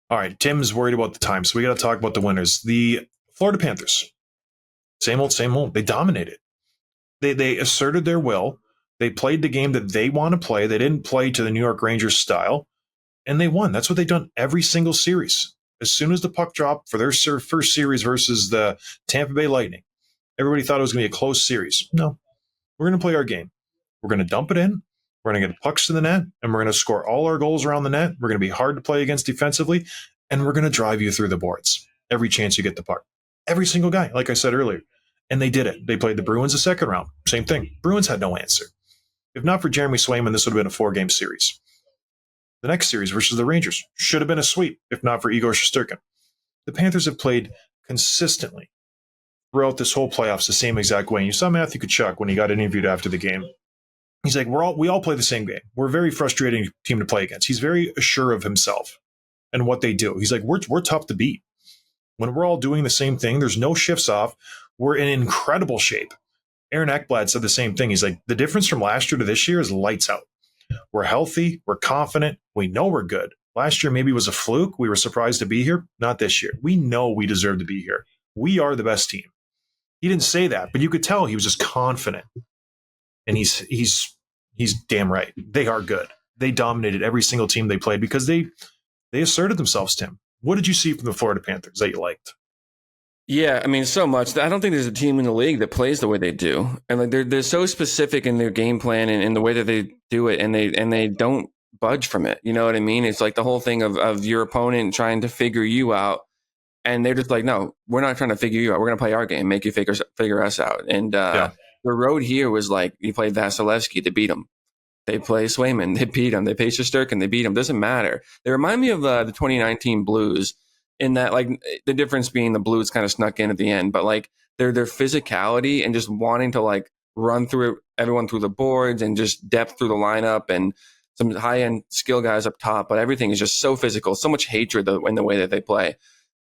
S1: All right. Tim's worried about the time, so we got to talk about the winners. The Florida Panthers. Same old, same old. They dominated. They asserted their will. They played the game that they want to play. They didn't play to the New York Rangers style, and they won. That's what they've done every single series. As soon as the puck dropped for their first series versus the Tampa Bay Lightning, everybody thought it was going to be a close series. No, we're going to play our game. We're going to dump it in. We're going to get pucks to the net, and we're going to score all our goals around the net. We're going to be hard to play against defensively, and we're going to drive you through the boards every chance you get the puck. Every single guy, like I said earlier. And they did it. They played the Bruins the second round. Same thing. Bruins had no answer. If not for Jeremy Swayman, this would have been a 4-game series. The next series versus the Rangers should have been a sweep, if not for Igor Shesterkin. The Panthers have played consistently throughout this whole playoffs the same exact way. And you saw Matthew Tkachuk when he got interviewed after the game. He's like, we all play the same game. We're a very frustrating team to play against. He's very sure of himself and what they do. He's like, we're tough to beat. When we're all doing the same thing, there's no shifts off. We're in incredible shape. Aaron Ekblad said the same thing. He's like, the difference from last year to this year is lights out. We're healthy. We're confident. We know we're good. Last year maybe was a fluke. We were surprised to be here. Not this year. We know we deserve to be here. We are the best team. He didn't say that, but you could tell he was just confident. And he's damn right. They are good. They dominated every single team they played because they asserted themselves, Tim. What did you see from the Florida Panthers that you liked?
S2: Yeah, I mean, so much. I don't think there's a team in the league that plays the way they do, and like they're so specific in their game plan and in the way that they do it, and they don't budge from it. You know what I mean? It's like the whole thing of your opponent trying to figure you out, and they're just like, no, we're not trying to figure you out. We're going to play our game, make you figure us out. And the road here was like you play Vasilevsky to beat them. They play Swayman, they beat him. They play Shesterkin, they beat him. Doesn't matter. They remind me of the 2019 Blues. In that, like, the difference being the Blues kind of snuck in at the end, but like their physicality and just wanting to like run through everyone through the boards and just depth through the lineup and some high end skill guys up top, but everything is just so physical, so much hatred in the way that they play,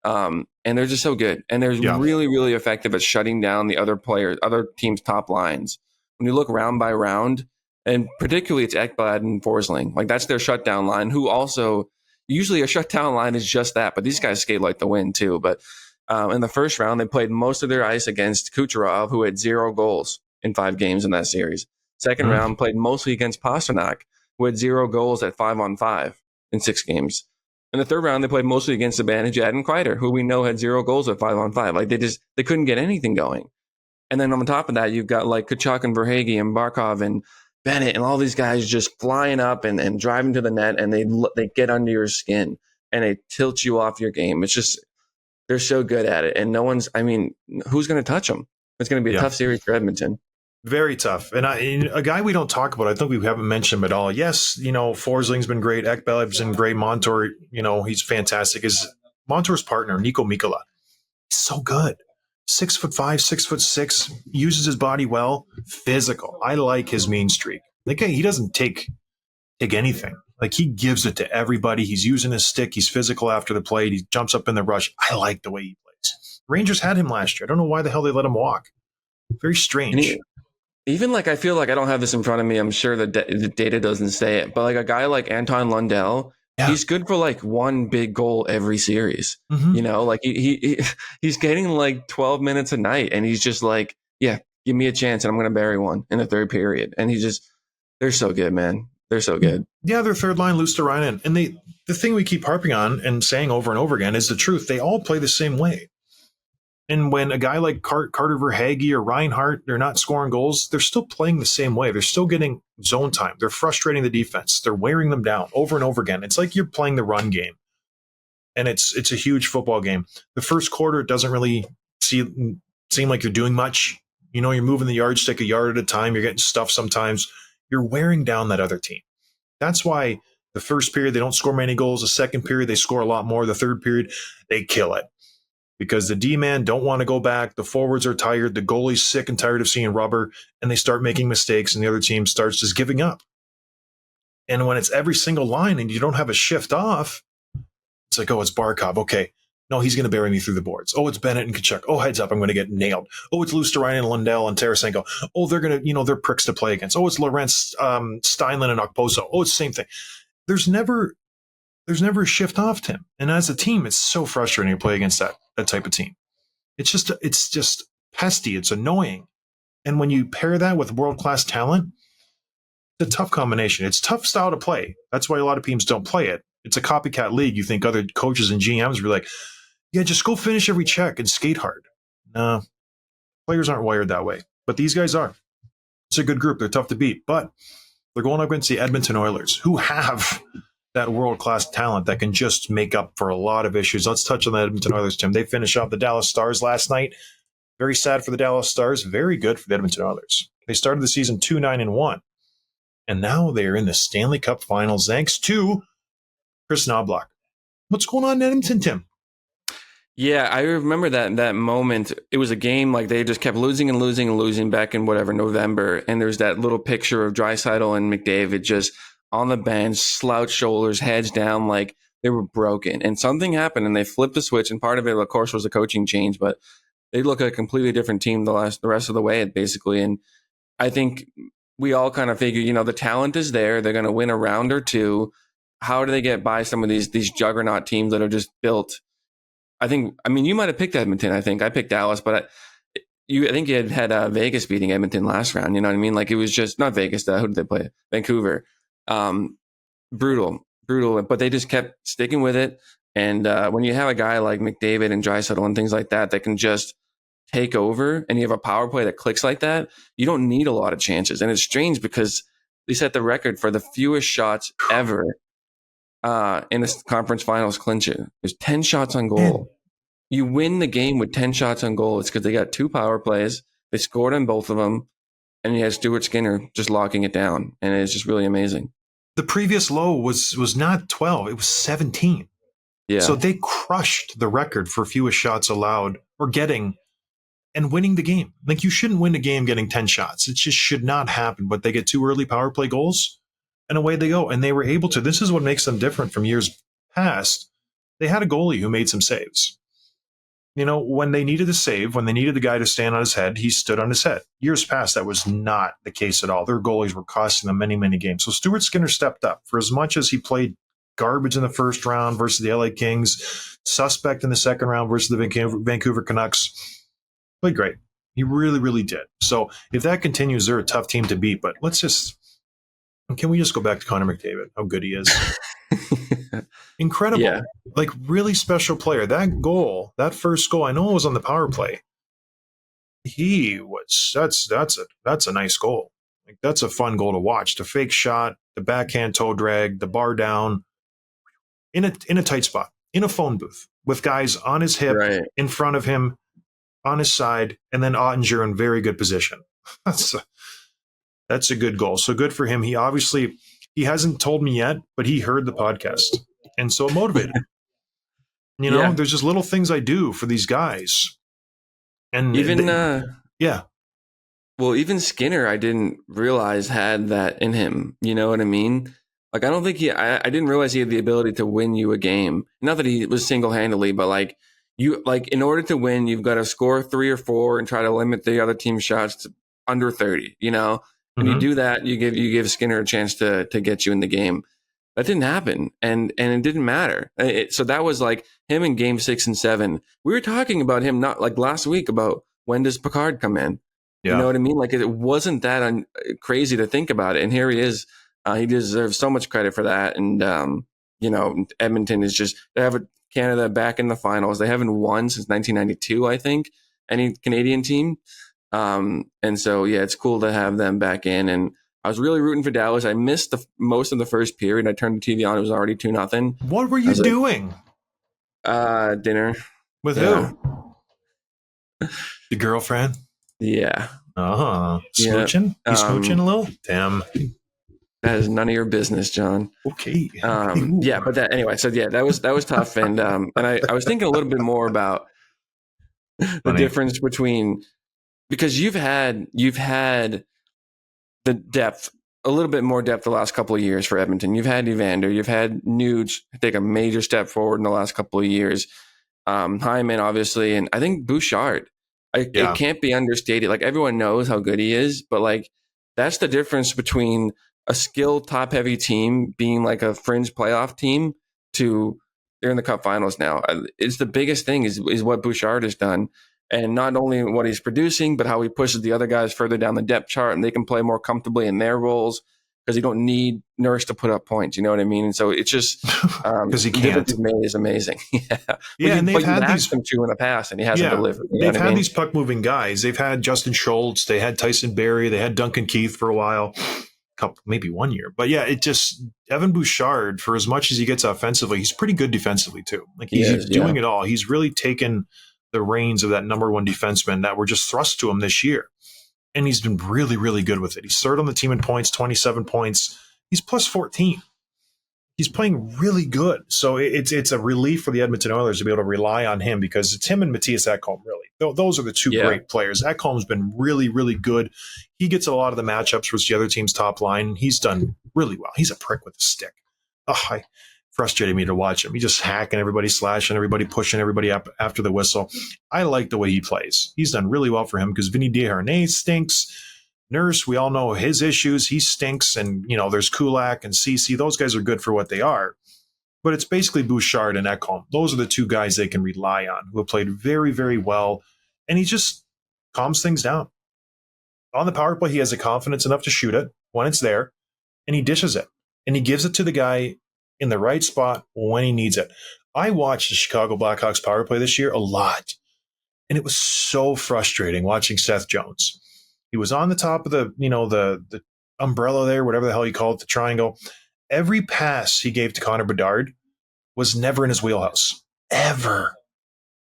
S2: and they're just so good, and they're really, really effective at shutting down the other teams' top lines. When you look round by round, and particularly it's Ekblad and Forsling, like that's their shutdown line, who also. Usually a shutdown line is just that, but these guys skate like the wind too. But in the first round, they played most of their ice against Kucherov, who had 0 goals in 5 games in that series. Second round, played mostly against Pasternak, who had 0 goals at 5-on-5 in 6 games. In the third round, they played mostly against Zibanejad and Kreider, who we know had 0 goals at 5-on-5. Like they couldn't get anything going. And then on top of that, you've got like Kachuk and Verhaeghe and Barkov and Bennett and all these guys just flying up and driving to the net, and they get under your skin and they tilt you off your game. It's just, they're so good at it. And who's going to touch them? It's going to be a tough series for Edmonton.
S1: Very tough. And a guy we don't talk about, I think we haven't mentioned him at all. Yes, Forsling's been great. Ekblad's been great. Montour, he's fantastic. Is Montour's partner, Nico Mikkola. He's so good. 6'5", 6'6", uses his body well, physical. I like his mean streak. Like, he doesn't take take anything. Like, he gives it to everybody. He's using his stick. He's physical after the play. He jumps up in the rush. I like the way he plays. Rangers had him last year. I don't know why the hell they let him walk. Very strange.
S2: Even like, I feel like I don't have this in front of me. I'm sure the data doesn't say it, but like a guy like Anton Lundell, he's good for like one big goal every series.
S1: Mm-hmm.
S2: You know, like he's getting like 12 minutes a night, and he's just like, yeah, give me a chance, and I'm going to bury one in the third period. And they're so good, man. They're so good.
S1: Yeah, their third line, Luosterainen. And the thing we keep harping on and saying over and over again is the truth. They all play the same way. And when a guy like Carter Verhaeghe or Reinhart, they're not scoring goals, they're still playing the same way. They're still getting zone time. They're frustrating the defense. They're wearing them down over and over again. It's like you're playing the run game. And it's a huge football game. The first quarter, it doesn't really seem like you're doing much. You know, you're moving the yardstick a yard at a time. You're getting stuff sometimes. You're wearing down that other team. That's why the first period, they don't score many goals. The second period, they score a lot more. The third period, they kill it. Because the D-man don't want to go back. The forwards are tired. The goalie's sick and tired of seeing rubber. And they start making mistakes, and the other team starts just giving up. And when it's every single line and you don't have a shift off, it's like, oh, it's Barkov. Okay. No, he's going to bury me through the boards. Oh, it's Bennett and Kachuk. Oh, heads up, I'm going to get nailed. Oh, it's Luosterainen and Lundell and Tarasenko. Oh, they're going to, they're pricks to play against. Oh, it's Lorentz, Steinlen and Okposo. Oh, it's the same thing. There's never a shift off, Tim. And as a team, it's so frustrating to play against that type of team. It's just pesty. It's annoying. And when you pair that with world-class talent, it's a tough combination. It's a tough style to play. That's why a lot of teams don't play it. It's a copycat league. You think other coaches and GMs were like, yeah, just go finish every check and skate hard. No, players aren't wired that way. But these guys are. It's a good group. They're tough to beat. But they're going up against the Edmonton Oilers, who have that world-class talent that can just make up for a lot of issues. Let's touch on the Edmonton Oilers, Tim. They finished off the Dallas Stars last night. Very sad for the Dallas Stars. Very good for the Edmonton Oilers. They started the season 2-9-1. And now they're in the Stanley Cup Finals thanks to Chris Knobloch. What's going on in Edmonton, Tim?
S2: Yeah, I remember that moment. It was a game like they just kept losing and losing and losing back in whatever, November. And there's that little picture of Draisaitl and McDavid just on the bench, slouched shoulders, heads down, like they were broken. And something happened and they flipped the switch. And part of it, of course, was a coaching change, but they look like a completely different team the rest of the way, basically. And I think we all kind of figure, the talent is there. They're going to win a round or two. How do they get by some of these juggernaut teams that are just built? I mean, you might have picked Edmonton. I think I picked Dallas, but I think you had Vegas beating Edmonton last round. You know what I mean? Like, it was just not Vegas. Who did they play? Vancouver. Brutal. But they just kept sticking with it. And when you have a guy like McDavid and Draisaitl and things like that can just take over, and you have a power play that clicks like that, you don't need a lot of chances. And it's strange because they set the record for the fewest shots ever in a conference finals clinch it. There's 10 shots on goal. You win the game with 10 shots on goal. It's because they got 2 power plays. They scored on both of them. And you had Stuart Skinner just locking it down. And it's just really amazing.
S1: The previous low was not 12. It was 17.
S2: Yeah.
S1: So they crushed the record for fewest shots allowed or getting and winning the game. Like, you shouldn't win a game getting 10 shots. It just should not happen. But they get 2 early power play goals, and away they go. And they were able to. This is what makes them different from years past. They had a goalie who made some saves. When they needed a save, when they needed the guy to stand on his head, he stood on his head. Years past, that was not the case at all. Their goalies were costing them many, many games. So Stuart Skinner stepped up. For as much as he played garbage in the first round versus the LA Kings, suspect in the second round versus the Vancouver Canucks, played great. He really, really did. So if that continues, they're a tough team to beat. But can we just go back to Connor McDavid? How good he is. Incredible.
S2: Yeah.
S1: Like, really special player. That first goal, I know it was on the power play. That's a nice goal. Like, that's a fun goal to watch. The fake shot, the backhand toe drag, the bar down in a tight spot, in a phone booth with guys on his hip,
S2: right
S1: in front of him, on his side, and then Ottinger in very good position. That's a good goal. So good for him. He hasn't told me yet, but he heard the podcast. And so it motivated him. There's just little things I do for these guys. And
S2: even,
S1: yeah.
S2: Well, even Skinner, I didn't realize had that in him. You know what I mean? Like, I don't think I didn't realize he had the ability to win you a game. Not that he was single-handedly, but like in order to win, you've got to score 3 or 4 and try to limit the other team's shots to under 30, you know? And you do that, you give Skinner a chance to get you in the game. That didn't happen, and it didn't matter. So that was like him in game 6 and 7. We were talking about him not like last week about when does Picard come in?
S1: Yeah.
S2: You know what I mean? Like, it wasn't that crazy to think about it. And here he is. He deserves so much credit for that. And, you know, Edmonton is just, they have Canada back in the finals. They haven't won since 1992, I think, any Canadian team. And so, yeah, it's cool to have them back in. And I was really rooting for Dallas. I missed most of the first period. I turned the TV on. It was already 2-0.
S1: What were you doing?
S2: Dinner.
S1: With who? The girlfriend?
S2: Yeah.
S1: Smooching? You smooching a little? Damn.
S2: That is none of your business, John.
S1: Okay.
S2: Yeah, but anyway, so yeah, that was tough. And I was thinking a little bit more about the difference between, because you've had the depth, a little bit more depth the last couple of years for Edmonton. You've had Evander, you've had Nuge take a major step forward in the last couple of years. Hyman, obviously, and I think Bouchard. It can't be understated. Like, everyone knows how good he is, but like, that's the difference between a skilled top heavy team being like a fringe playoff team to they're in the cup finals now. It's the biggest thing is what Bouchard has done. And not only what he's producing, but how he pushes the other guys further down the depth chart and they can play more comfortably in their roles because you don't need Nurse to put up points. You know what I mean? And so it's just
S1: because he can't.
S2: He's made is amazing.
S1: And they've had these
S2: him to in the past, and he hasn't delivered.
S1: They've had these puck moving guys. They've had Justin Schultz, they had Tyson Barrie, they had Duncan Keith for a while, maybe 1 year. But yeah, it just Evan Bouchard, for as much as he gets offensively, he's pretty good defensively too. Like he's doing it all. He's really taken the reins of that number one defenseman that were just thrust to him this year. And he's been really, really good with it. He's third on the team in points, 27 points. He's plus 14. He's playing really good. So it's a relief for the Edmonton Oilers to be able to rely on him because it's him and Matthias Ekholm, really. Those are the two great players. Ekholm's been really, really good. He gets a lot of the matchups versus the other team's top line. He's done really well. He's a prick with a stick. Frustrated me to watch him. He's just hacking everybody, slashing everybody, pushing everybody up after the whistle. I like the way he plays. He's done really well for him because Vinny Desharnais stinks. Nurse, we all know his issues. He stinks. And, you know, there's Kulak and CC. Those guys are good for what they are. But it's basically Bouchard and Ekholm. Those are the two guys they can rely on who have played very, very well. And he just calms things down. On the power play, he has the confidence enough to shoot it when it's there. And he dishes it. And he gives it to the guy in the right spot when he needs it. I watched the Chicago Blackhawks power play this year a lot, and it was so frustrating watching Seth Jones. He was on the top of the umbrella there, whatever the hell you call it, the triangle. Every pass he gave to Connor Bedard was never in his wheelhouse, ever.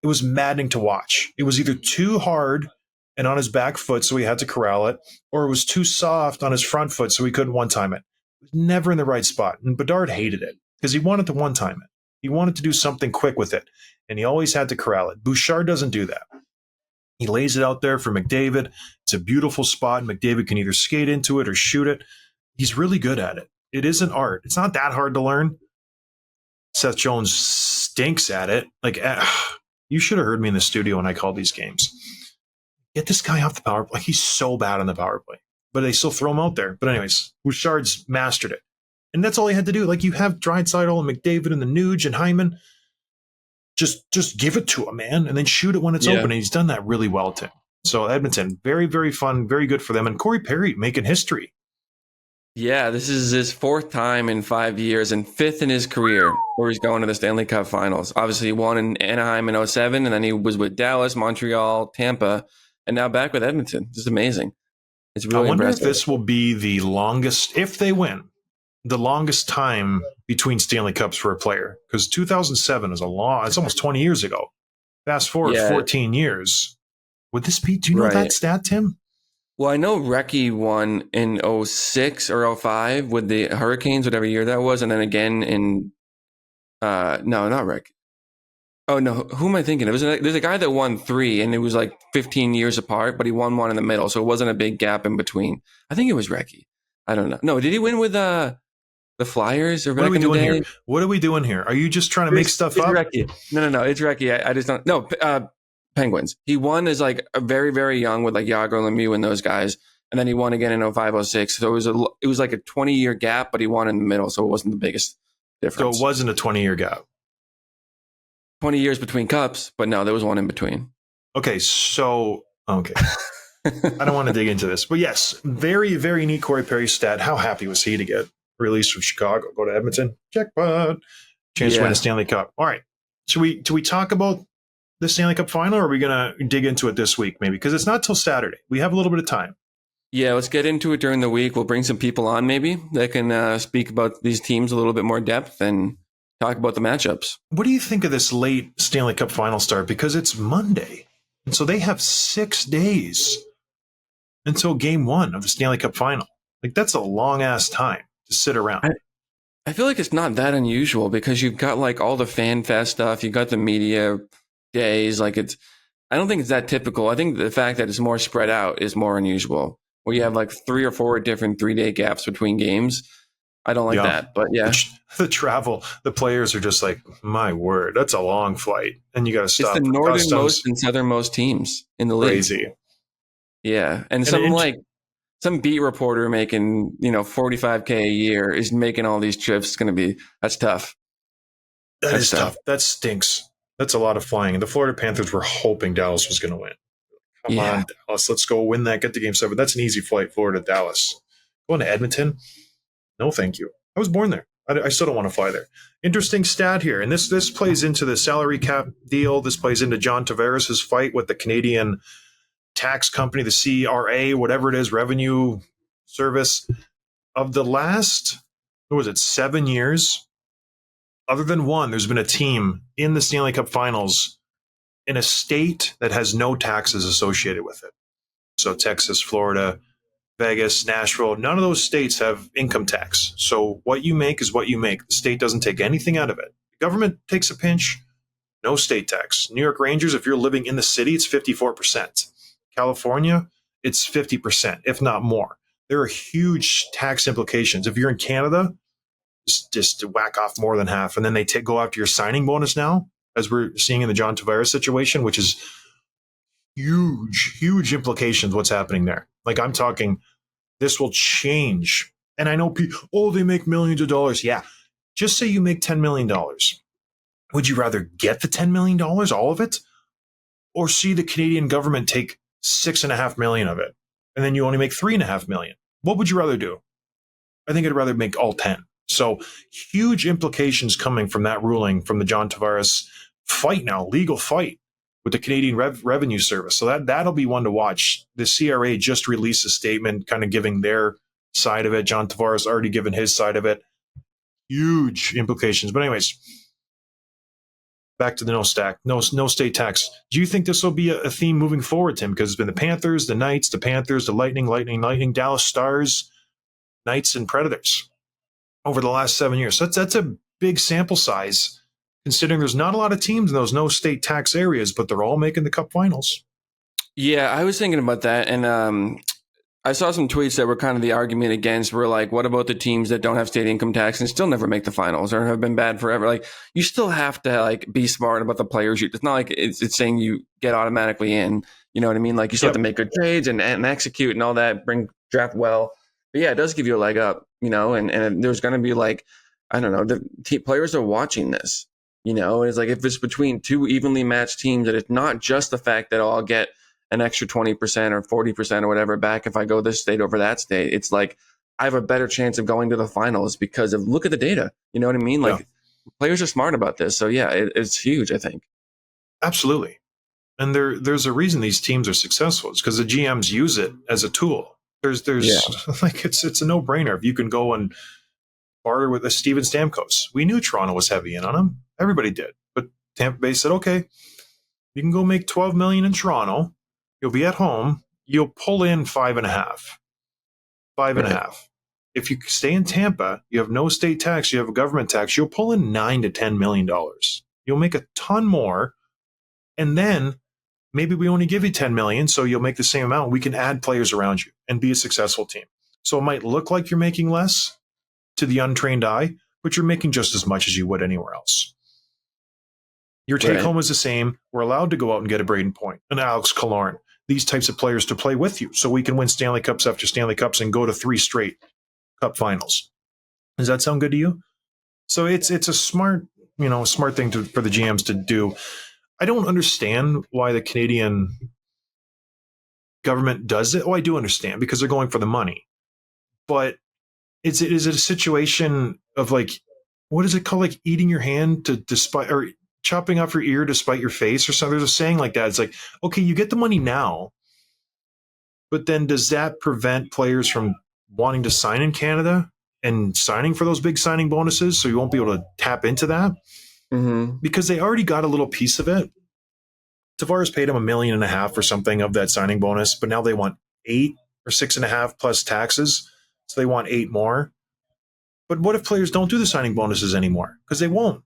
S1: It was maddening to watch. It was either too hard and on his back foot, so he had to corral it, or it was too soft on his front foot, so he couldn't one-time it. It was never in the right spot, and Bedard hated it. Because he wanted to one-time it. He wanted to do something quick with it, and he always had to corral it. Bouchard doesn't do that. He lays it out there for McDavid. It's a beautiful spot. McDavid can either skate into it or shoot it. He's really good at it. It is an art. It's not that hard to learn. Seth Jones stinks at it. Like, you should have heard me in the studio when I called these games. Get this guy off the power play. He's so bad on the power play. But they still throw him out there. But anyways, Bouchard's mastered it. And that's all he had to do. Like, you have Draisaitl and McDavid and the Nuge and Hyman. Just give it to him, man, and then shoot it when it's open. And he's done that really well, Tim. So Edmonton, very, very fun, very good for them. And Corey Perry making history. Yeah,
S2: this is his 4th time in 5 years and 5th in his career where he's going to the Stanley Cup Finals. Obviously, he won in Anaheim in 2007, and then he was with Dallas, Montreal, Tampa, and now back with Edmonton. This is amazing. It's really impressive. I wonder if
S1: this will be the longest, if they win, the longest time between Stanley Cups for a player, because 2007 is it's almost 20 years ago. Fast forward 14 years. Would this be, do you know that stat, Tim?
S2: Well, I know Recchi won in 06 or 05 with the Hurricanes, whatever year that was. And then again in, no, not Recchi. Oh, no, who am I thinking? There's a guy that won 3 and it was like 15 years apart, but he won one in the middle. So it wasn't a big gap in between. I think it was Recchi. I don't know. No, did he win with, The Flyers are
S1: What are
S2: back
S1: we
S2: in the
S1: doing here?
S2: day.
S1: What are we doing here? Are you just trying to make stuff
S2: It's
S1: up?
S2: Recchi. No. It's Recchi. I just don't. No, Penguins. He won as like a very, very young with like Yager Lemieux and those guys. And then he won again in 05-06. So it was like a 20-year gap, but he won in the middle. So it wasn't the biggest difference.
S1: So it wasn't a 20-year gap.
S2: 20 years between cups, but no, there was one in between.
S1: Okay. I don't want to dig into this, but yes, very, very neat Corey Perry stat. How happy was he to get released from Chicago, go to Edmonton, jackpot, chance to win a Stanley Cup. All right. Do we talk about the Stanley Cup final, or are we going to dig into it this week maybe? Because it's not till Saturday. We have a little bit of time.
S2: Yeah, let's get into it during the week. We'll bring some people on maybe that can speak about these teams a little bit more depth and talk about the matchups.
S1: What do you think of this late Stanley Cup final start? Because it's Monday. And so they have 6 days until game 1 of the Stanley Cup final. Like, that's a long ass time to sit around.
S2: I feel like it's not that unusual because you've got like all the fan fest stuff. You've got the media days. I don't think it's that typical. I think the fact that it's more spread out is more unusual, where you have like 3 or 4 different 3-day gaps between games. I don't like that, but yeah.
S1: The travel, the players are just like, my word, that's a long flight. And you got to stop.
S2: It's the northernmost and southernmost teams in the league. Crazy. Yeah. And some beat reporter making, $45K a year is making all these trips. That's tough.
S1: That's tough. That stinks. That's a lot of flying. And the Florida Panthers were hoping Dallas was going to win. Come on, Dallas. Let's go win that. Get to game 7. That's an easy flight, Florida, Dallas. Going to Edmonton? No, thank you. I was born there. I still don't want to fly there. Interesting stat here. And this plays into the salary cap deal. This plays into John Tavares' fight with the Canadian tax company, the CRA, whatever it is, revenue service. Of the last, 7 years, other than one, there's been a team in the Stanley Cup Finals in a state that has no taxes associated with it. So Texas, Florida, Vegas, Nashville, none of those states have income tax. So what you make is what you make. The state doesn't take anything out of it. The government takes a pinch, no state tax. New York Rangers, if you're living in the city, it's 54%. California, it's 50%, if not more. There are huge tax implications. If you're in Canada, just to whack off more than half. And then they go after your signing bonus now, as we're seeing in the John Tavares situation, which is huge implications what's happening there. Like, I'm talking, this will change. And I know people, they make millions of dollars. Yeah. Just say you make $10 million. Would you rather get the $10 million, all of it, or see the Canadian government take $6.5 million of it, and then you only make $3.5 million? What would you rather do? I think I'd rather make all 10. So huge implications coming from that ruling from the John Tavares fight now, legal fight with the Canadian Revenue Service. So that'll be one to watch. The CRA just released a statement kind of giving their side of it. John Tavares already given his side of it. Huge implications. But anyways, back to the no state tax. Do you think this will be a theme moving forward, Tim? Because it's been the Panthers, the Knights, the Panthers, the Lightning, Dallas Stars, Knights, and Predators over the last 7 years. So that's a big sample size, considering there's not a lot of teams in those no state tax areas, but they're all making the Cup Finals.
S2: Yeah, I was thinking about that, and I saw some tweets that were kind of the argument against. Were like, what about the teams that don't have state income tax and still never make the finals or have been bad forever? Like, you still have to like be smart about the players. It's not like it's saying you get automatically in. You know what I mean? Like, you still have to make good trades and execute and all that. Draft well. But yeah, it does give you a leg up. And there's going to be like, I don't know, the players are watching this. It's like, if it's between two evenly matched teams, that it's not just the fact that I'll get an extra 20% or 40% or whatever back if I go this state over that state. It's like, I have a better chance of going to the finals because of, look at the data. You know what I mean? Like, players are smart about this. So yeah, it's huge, I think.
S1: Absolutely. And there's a reason these teams are successful. It's because the GMs use it as a tool. There's like, it's a no-brainer. If you can go and barter with a Steven Stamkos. We knew Toronto was heavy in on him. Everybody did. But Tampa Bay said, okay, you can go make $12 million in Toronto. You'll be at home. You'll pull in 5.5. 5.5. If you stay in Tampa, you have no state tax, you have a government tax, you'll pull in $9 to $10 million. You'll make a ton more. And then maybe we only give you $10 million, so you'll make the same amount. We can add players around you and be a successful team. So it might look like you're making less, to the untrained eye, but you're making just as much as you would anywhere else. Your take home is the same. We're allowed to go out and get a Braden Point, an Alex Killorn, these types of players to play with you so we can win Stanley Cups after Stanley Cups and go to 3 straight Cup finals. Does that sound good to you? So it's a smart thing for the GMs to do. I don't understand why the Canadian government does it. Oh, I do understand, because they're going for the money. But is it a situation of like, what is it called? Like eating your hand to despite, or chopping off your ear to spite your face or something? There's a saying like that. It's like, okay, you get the money now, but then does that prevent players from wanting to sign in Canada and signing for those big signing bonuses? So you won't be able to tap into that because they already got a little piece of it. Tavares paid him $1.5 million or something of that signing bonus, but now they want 8 or 6.5 plus taxes. So they want 8 more. But what if players don't do the signing bonuses anymore? Because they won't.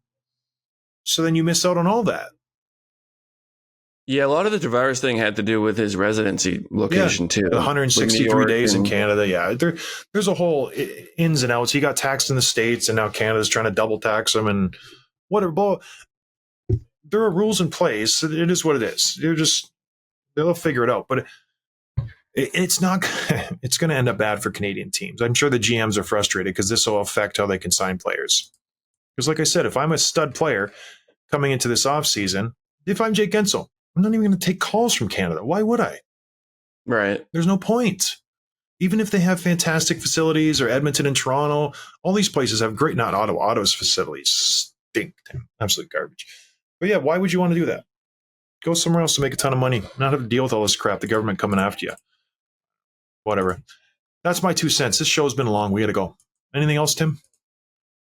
S1: So then you miss out on all that.
S2: Yeah, a lot of the Tavares thing had to do with his residency location too.
S1: 163 days in Canada. Yeah, there's a whole ins and outs. He got taxed in the States, and now Canada's trying to double tax him and whatever. There are rules in place. It is what it is. They'll figure it out. But it's not. It's going to end up bad for Canadian teams. I'm sure the GMs are frustrated because this will affect how they can sign players. Because, like I said, if I'm a stud player coming into this offseason, if I'm Jake Gensel, I'm not even going to take calls from Canada. Why would I?
S2: Right.
S1: There's no point. Even if they have fantastic facilities, or Edmonton and Toronto, all these places have great, not Ottawa. Ottawa's facilities stink. Absolute garbage. But yeah, why would you want to do that? Go somewhere else to make a ton of money, not have to deal with all this crap, the government coming after you. Whatever. That's my 2 cents. This show's been long. We got to go. Anything else, Tim?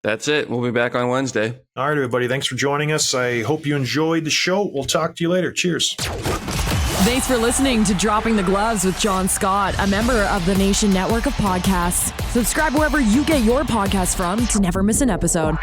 S2: That's it. We'll be back on Wednesday.
S1: All right, everybody. Thanks for joining us. I hope you enjoyed the show. We'll talk to you later. Cheers.
S3: Thanks for listening to Dropping the Gloves with John Scott, a member of the Nation Network of Podcasts. Subscribe wherever you get your podcasts from to never miss an episode.